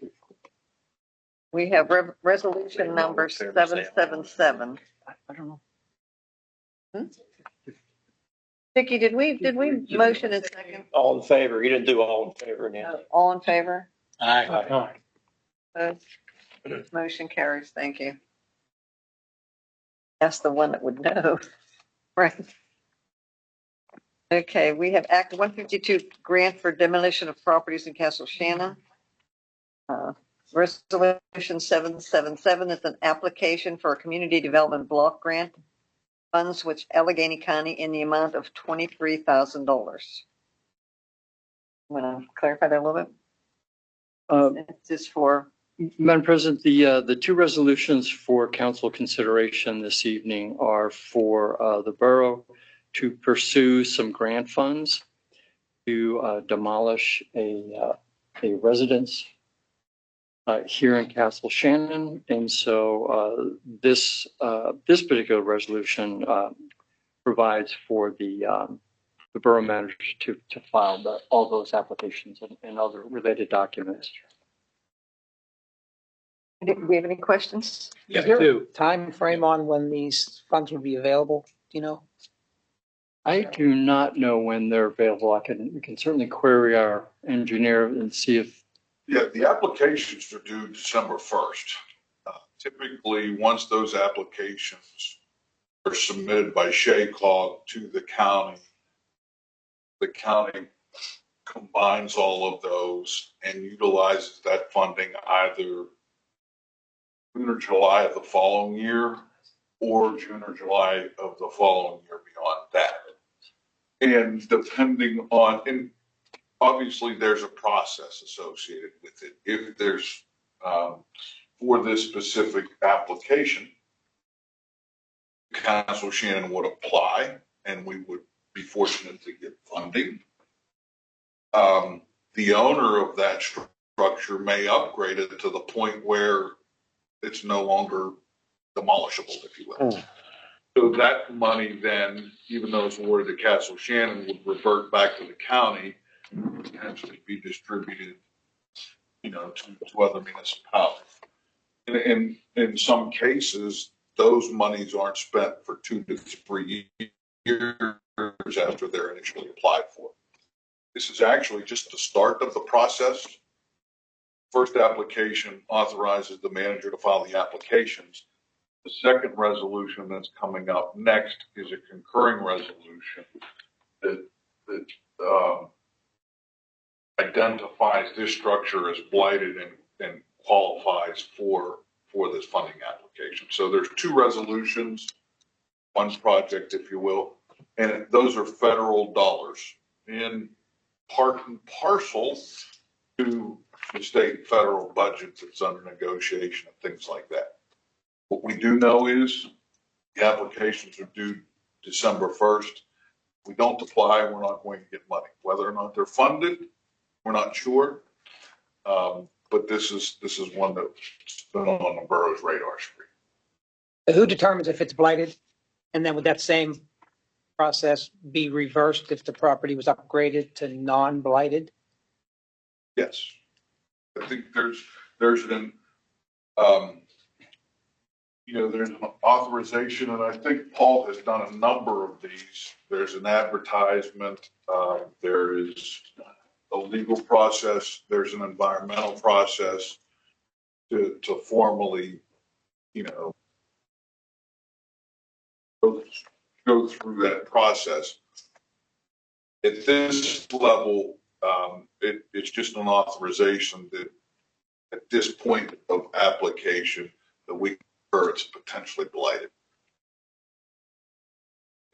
We have resolution number 777. I don't know. Vicki, did we motion in second? All in favor? You didn't do all in favor, Nancy. All in favor? Aye. Opposed? Motion carries. Thank you. That's the one that would know. Right. Okay, we have Act 152 grant for demolition of properties in Castle Shannon. Resolution 777 is an application for a community development block grant funds which Allegheny County in the amount of $23,000. Want to clarify that a little bit? It's just for, Madam President, the two resolutions for council consideration this evening are for the borough to pursue some grant funds to demolish a residence here in Castle Shannon. And so this particular resolution provides for the borough manager to file all those applications and other related documents. do we have any questions? Is there a time frame on when these funds will be available? Do you know? I do not know when they're available. We can certainly query our engineer and see if. Yeah, the applications are due December 1st. Typically, once those applications are submitted by SHACOG to the county combines all of those and utilizes that funding either June or July of the following year or June or July of the following year beyond that. And depending on, and obviously there's a process associated with it. If there's, for this specific application, Castle Shannon would apply and we would be fortunate to get funding. The owner of that structure may upgrade it to the point where it's no longer demolishable, if you will. So that money then, even though it's awarded to Castle Shannon, would revert back to the county and potentially be distributed, to other municipalities. And in some cases, those monies aren't spent for 2 to 3 years after they're initially applied for. This is actually just the start of the process. First application authorizes the manager to file the applications. The second resolution that's coming up next is a concurring resolution that identifies this structure as blighted and qualifies for this funding application. So there's 2 resolutions, one project, if you will, and those are federal dollars in part and parcel to the state and federal budgets that's under negotiation and things like that. What we do know is the applications are due December 1st. If we don't apply, we're not going to get money. Whether or not they're funded, we're not sure. But this is one that's been on the borough's radar screen. Who determines if it's blighted? And then would that same process be reversed if the property was upgraded to non-blighted? Yes. I think there's an there's an authorization, and I think Paul has done a number of these. There's an advertisement, there is a legal process, there's an environmental process to formally, go through that process. At this level, it's just an authorization that at this point of application that we or it's potentially blighted.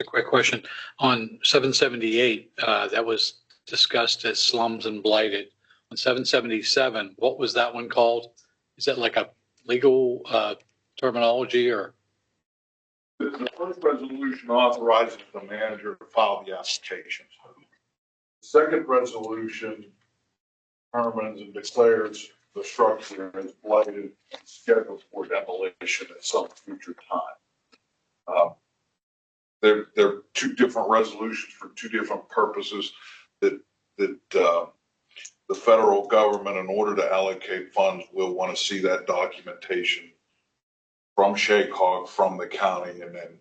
A quick question on 778, that was discussed as slums and blighted. On 777, what was that one called? Is that like a legal terminology or? The first resolution authorizes the manager to file the application. The second resolution determines and declares the structure is blighted and scheduled for demolition at some future time. There are 2 different resolutions for 2 different purposes that the federal government, in order to allocate funds, will want to see that documentation from SHACOG, from the county, and then.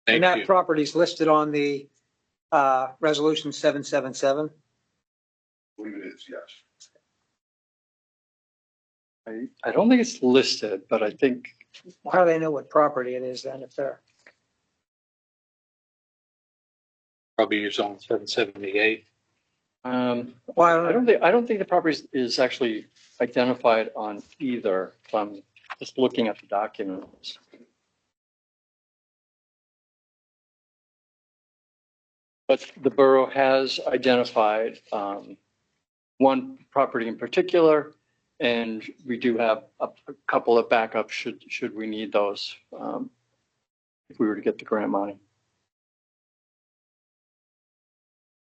And that property is listed on the resolution 777? I believe it is, yes. I don't think it's listed, but I think. How do they know what property it is then if they're? Probably use on 778. Well, I don't think the property is actually identified on either, if I'm just looking at the documents. But the borough has identified one property in particular, and we do have a couple of backups should we need those if we were to get the grant money.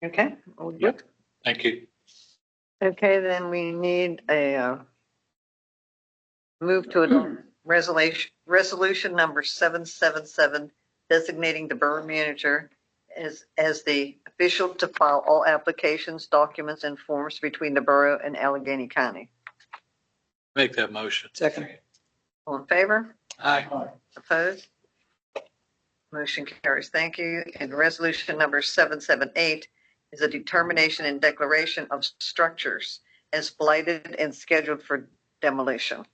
Okay. all good? Thank you. Okay, then we need a move to adopt resolution number 777, designating the borough manager as the official to file all applications, documents, and forms between the borough and Allegheny County. Make that motion. Second. All in favor? Aye. Opposed? Motion carries. Thank you. And resolution number 778 is a determination and declaration of structures as blighted and scheduled for demolition.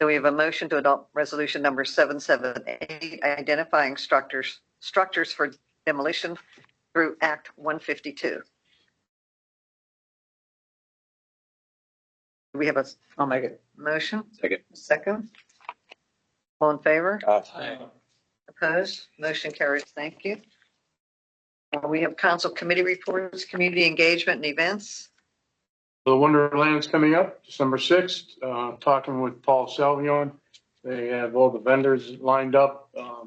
So we have a motion to adopt resolution number 778, identifying structures for demolition through Act 152. Do we have a I'll make it. motion? Second. Second. All in favor? Aye. Opposed? Motion carries. Thank you. We have council committee reports, community engagement and events. The Wonderland's coming up December 6th, talking with Paul Salvion. They have all the vendors lined up. I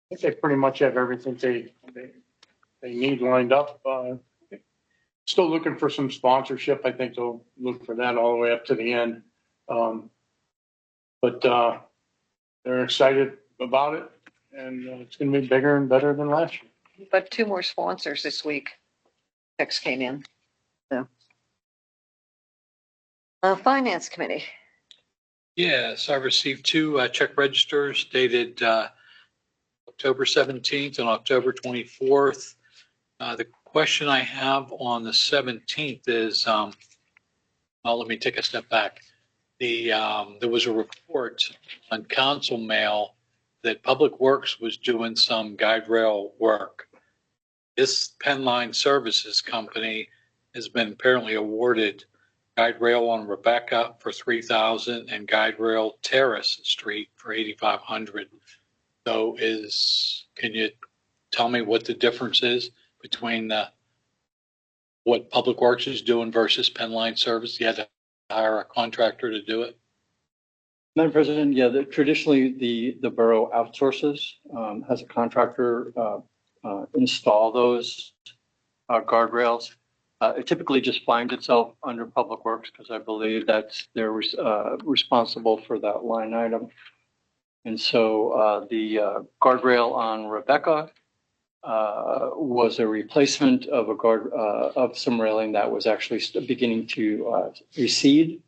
think they pretty much have everything they need lined up. Still looking for some sponsorship. I think they'll look for that all the way up to the end. But they're excited about it, and it's going to be bigger and better than last year. But 2 more sponsors this week. Text came in. So, Finance Committee. Yes, I received 2 check registers dated October 17th and October 24th. The question I have on the 17th is, well, let me take a step back. There was a report on council mail that Public Works was doing some guide rail work. This Penline Services company has been apparently awarded guide rail on Rebecca for $3,000 and guide rail Terrace Street for $8,500. So can you tell me what the difference is between what Public Works is doing versus Penline Service? You had to hire a contractor to do it? Madam President, yeah, traditionally the borough outsources, has a contractor install those guardrails. It typically just finds itself under Public Works because I believe they're responsible for that line item. And so the guardrail on Rebecca was a replacement of of some railing that was actually beginning to recede.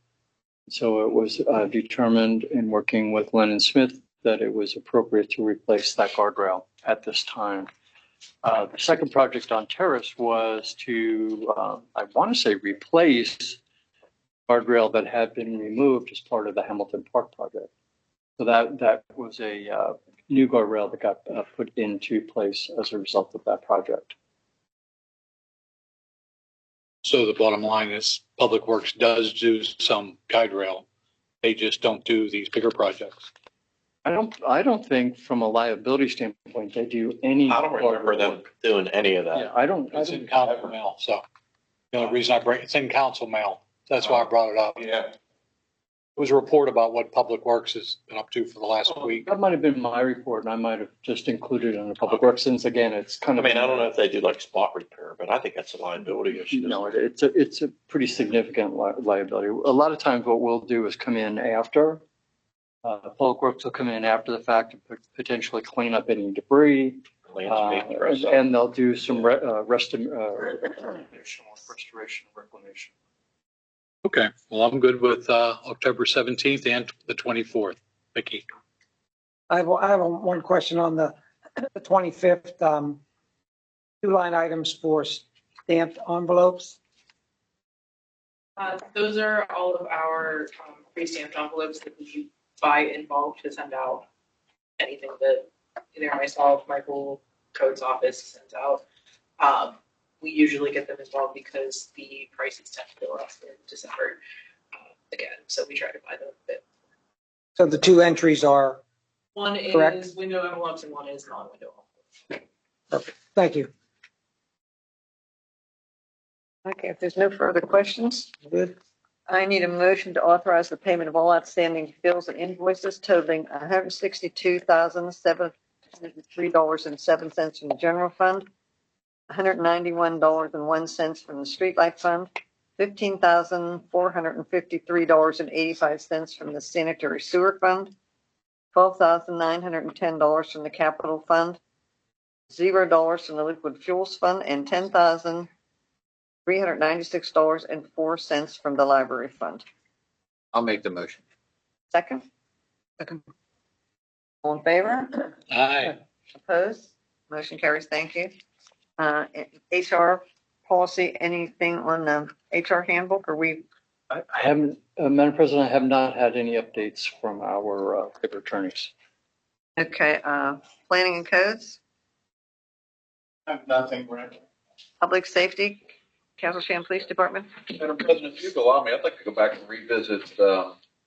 So it was determined in working with Lennon Smith that it was appropriate to replace that guardrail at this time. The second project on Terrace was to, I want to say, replace guardrail that had been removed as part of the Hamilton Park project. So that was a new guardrail that got put into place as a result of that project. So the bottom line is Public Works does do some guide rail. They just don't do these bigger projects. I don't think from a liability standpoint they do any. I don't remember them doing any of that. Yeah, I don't. It's in council mail, so the only reason it's in council mail. That's why I brought it up. Yeah. It was a report about what Public Works has been up to for the last week. That might have been my report, and I might have just included it in the Public Works, since again, it's kind of. I don't know if they do like spot repair, but I think that's a liability issue. No, it's a pretty significant liability. A lot of times what we'll do is come in after. Public Works will come in after the fact to potentially clean up any debris. And they'll do some restoration reclamation. Okay, well, I'm good with October 17th and the 24th. Vicki. I have one question on the 25th. 2 line items for stamped envelopes. Those are all of our pre-stamped envelopes that we buy in bulk to send out anything that either myself, Michael, Code's office sends out. We usually get them in bulk because the prices tend to go up in December. again, so we try to buy them a bit. So the two entries are, One Correct. is window envelopes and one is non-window envelopes. perfect. Thank you. Okay, if there's no further questions, Good. I need a motion to authorize the payment of all outstanding bills and invoices totaling $162,703.07 from the general fund, $191.01 from the streetlight fund, $15,453.85 from the sanitary sewer fund, $12,910 from the capital fund, $0 from the liquid fuels fund, and $10,396.04 from the library fund. I'll make the motion. Second? Second. All in favor? Aye. Opposed? Motion carries. Thank you. HR policy, anything on the HR handbook? Or we, I haven't, Madam President, I have not had any updates from our paper attorneys. okay, planning and codes, I have nothing, Rick. public safety, Castle Shan Police Department. Madam President, if you allow me, I'd like to go back and revisit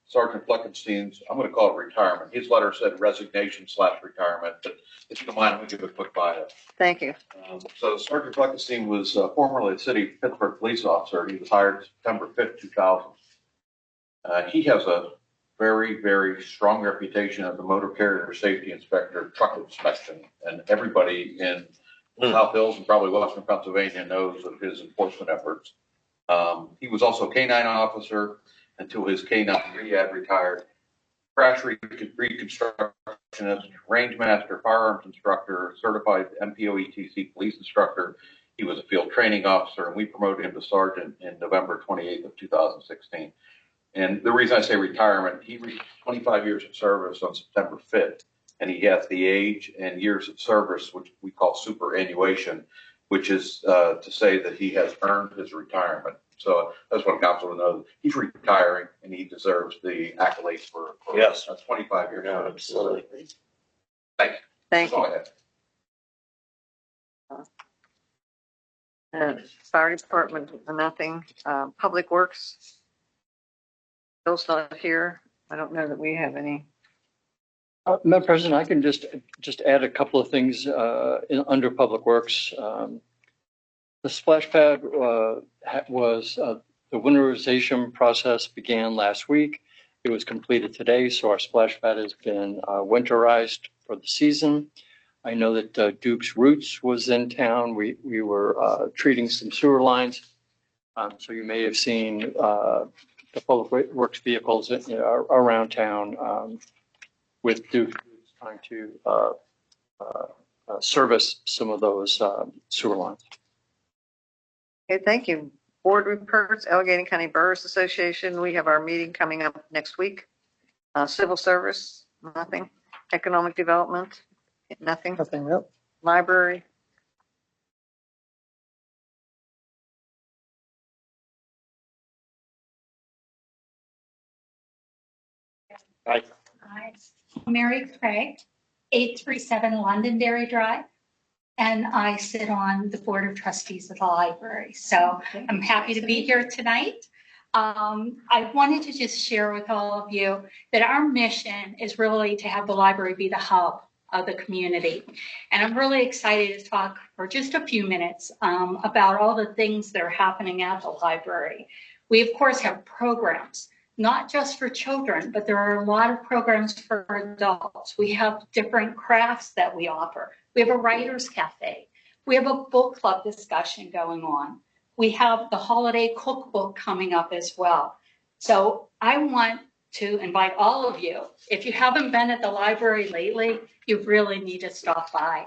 Sergeant Fleckenstein's, I'm going to call it retirement. His letter said resignation/retirement, but if you don't mind, I'm going to give a quick bio. Thank you. So Sergeant Fleckenstein was formerly a city of Pittsburgh police officer. He was hired September 5th, 2000. He has a very, very strong reputation as a motor carrier safety inspector, truck inspection, and everybody in South Hills and probably Western Pennsylvania knows of his enforcement efforts. He was also a K-9 officer until his K-9 rehab retired. Crash reconstructionist, range master, firearms instructor, certified MPOETC police instructor. He was a field training officer, and we promoted him to sergeant in November 28th of 2016. And the reason I say retirement, he reached 25 years of service on September 5th, and he has the age and years of service, which we call superannuation, which is to say that he has earned his retirement. So that's what council will know. He's retiring, and he deserves the accolades for Yes. 25 years. Yeah, absolutely. Thank you. Thank That's all I have. Fire department, nothing. Public works. Bill's not here. I don't know that we have any. Madam President, I can just add a couple of things under Public Works. The splash pad was the winterization process began last week. It was completed today, so our splash pad has been winterized for the season. I know that Duke's Roots was in town. We were treating some sewer lines, so you may have seen the Public Works vehicles around town with Duke trying to service some of those sewer lines. Okay, thank you. Board reports, Allegheny County Boroughs Association. We have our meeting coming up next week. Civil service, nothing. Economic development, nothing. Nothing, nope. Library. Aye. Hi, Mary Craig, 837 Londonderry Drive, and I sit on the Board of Trustees of the library. So I'm happy to be here tonight. I wanted to just share with all of you that our mission is really to have the library be the hub of the community. And I'm really excited to talk for just a few minutes about all the things that are happening at the library. We, of course, have programs, not just for children, but there are a lot of programs for adults. We have different crafts that we offer. We have a writer's cafe. We have a book club discussion going on. We have the holiday cookbook coming up as well. So I want to invite all of you, if you haven't been at the library lately, you really need to stop by.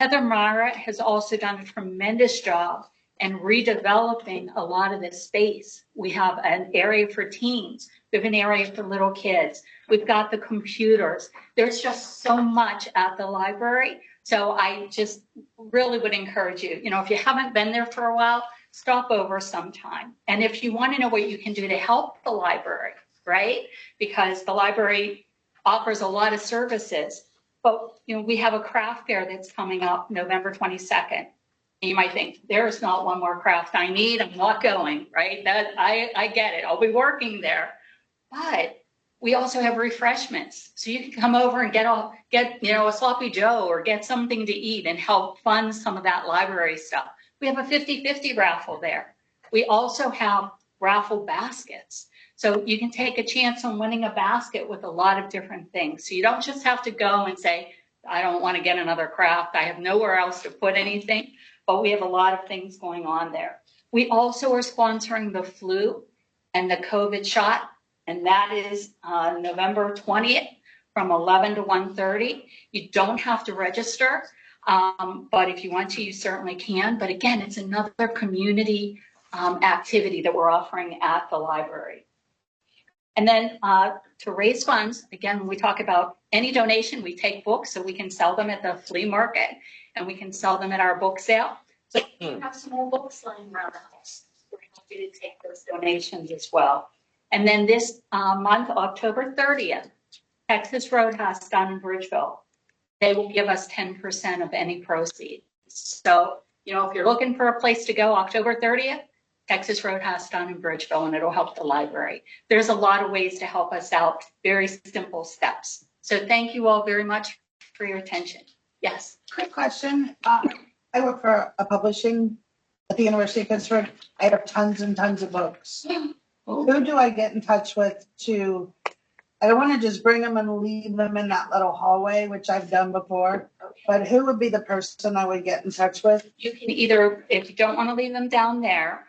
Heather Myra has also done a tremendous job in redeveloping a lot of this space. We have an area for teens. We have an area for little kids. We've got the computers. There's just so much at the library. So I just really would encourage you, if you haven't been there for a while, stop over sometime. And if you want to know what you can do to help the library, right? Because the library offers a lot of services. But, we have a craft fair that's coming up November 22nd. You might think, there's not one more craft I need. I'm not going, right? That I get it. I'll be working there. But we also have refreshments. So you can come over and get a sloppy Joe or get something to eat and help fund some of that library stuff. We have a 50-50 raffle there. We also have raffle baskets. So you can take a chance on winning a basket with a lot of different things. So you don't just have to go and say, I don't want to get another craft. I have nowhere else to put anything, but we have a lot of things going on there. We also are sponsoring the flu and the COVID shot, and that is November 20th from 11 to 1:30. You don't have to register, but if you want to, you certainly can. But again, it's another community activity that we're offering at the library. And then to raise funds, again, when we talk about any donation, we take books so we can sell them at the flea market and we can sell them at our book sale. So if you have some more books lying around the house, we're happy to take those donations as well. And then this month, October 30th, Texas Roadhouse down in Bridgeville, they will give us 10% of any proceeds. So, if you're looking for a place to go, October 30th, Texas Roadhouse down in Bridgeville, and it'll help the library. There's a lot of ways to help us out, very simple steps. So thank you all very much for your attention. Yes. Quick question. I work for a publishing at the University of Pittsburgh. I have tons and tons of books. Who do I get in touch with to, I don't want to just bring them and leave them in that little hallway, which I've done before, but who would be the person I would get in touch with? You can either, if you don't want to leave them down there,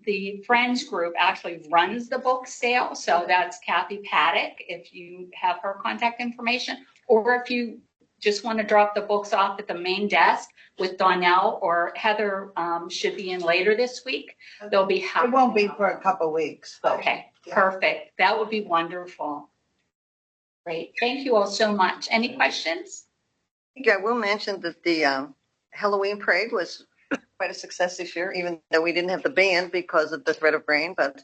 the Friends group actually runs the book sale. So that's Kathy Paddock, if you have her contact information, or if you just want to drop the books off at the main desk with Donnell or Heather should be in later this week. They'll be happy. It won't be for a couple weeks. Okay, perfect. That would be wonderful. Great. Thank you all so much. Any questions? Yeah, I will mention that the Halloween parade was quite a success this year, even though we didn't have the band because of the threat of rain, but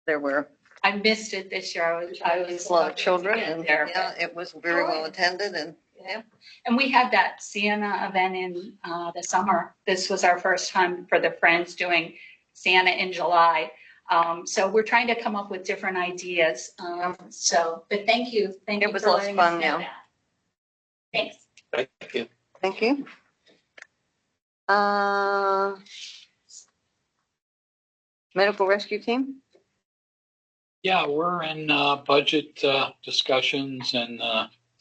there were I missed it this year. I was a lot of children, and there. yeah, it was very well attended, and yeah. And we had that Santa event in the summer. This was our first time for the Friends doing Santa in July. So we're trying to come up with different ideas. But thank you. Thank you. It was for lots of letting us fun, know yeah. that. Thanks. Thank you. Thank you. Medical rescue team? Yeah, we're in budget discussions and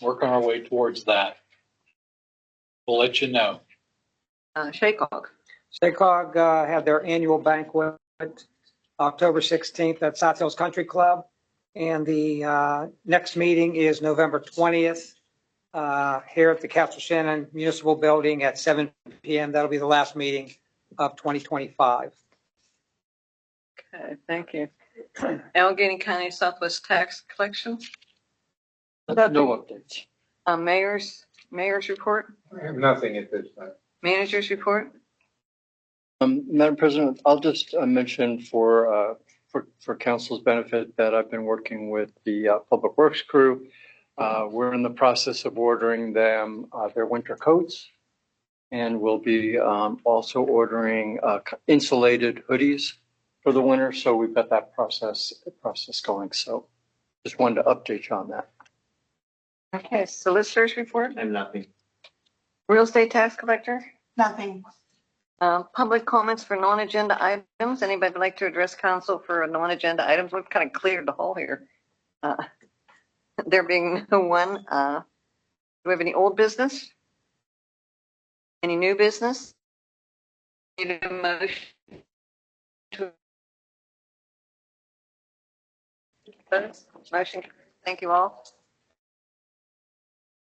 working our way towards that. We'll let you know. Shaycog. Shaycog had their annual banquet October 16th at South Hills Country Club. And the next meeting is November 20th here at the Castle Shannon Municipal Building at 7 p.m. That'll be the last meeting of 2025. Okay, thank you. Allegheny County Southwest Tax Collection? No updates. Mayor's report? I have nothing at this time. Manager's report? Madam President, I'll just mention for council's benefit that I've been working with the Public Works crew. We're in the process of ordering them their winter coats, and we'll be also ordering insulated hoodies for the winter. So we've got that process going. So just wanted to update you on that. Okay, solicitor's report? I have nothing. Real estate tax collector? Nothing. Public comments for non-agenda items. Anybody would like to address council for non-agenda items? We've kind of cleared the hall here. There being no one, do we have any old business? Any new business? Need a motion to motion. Thank you all.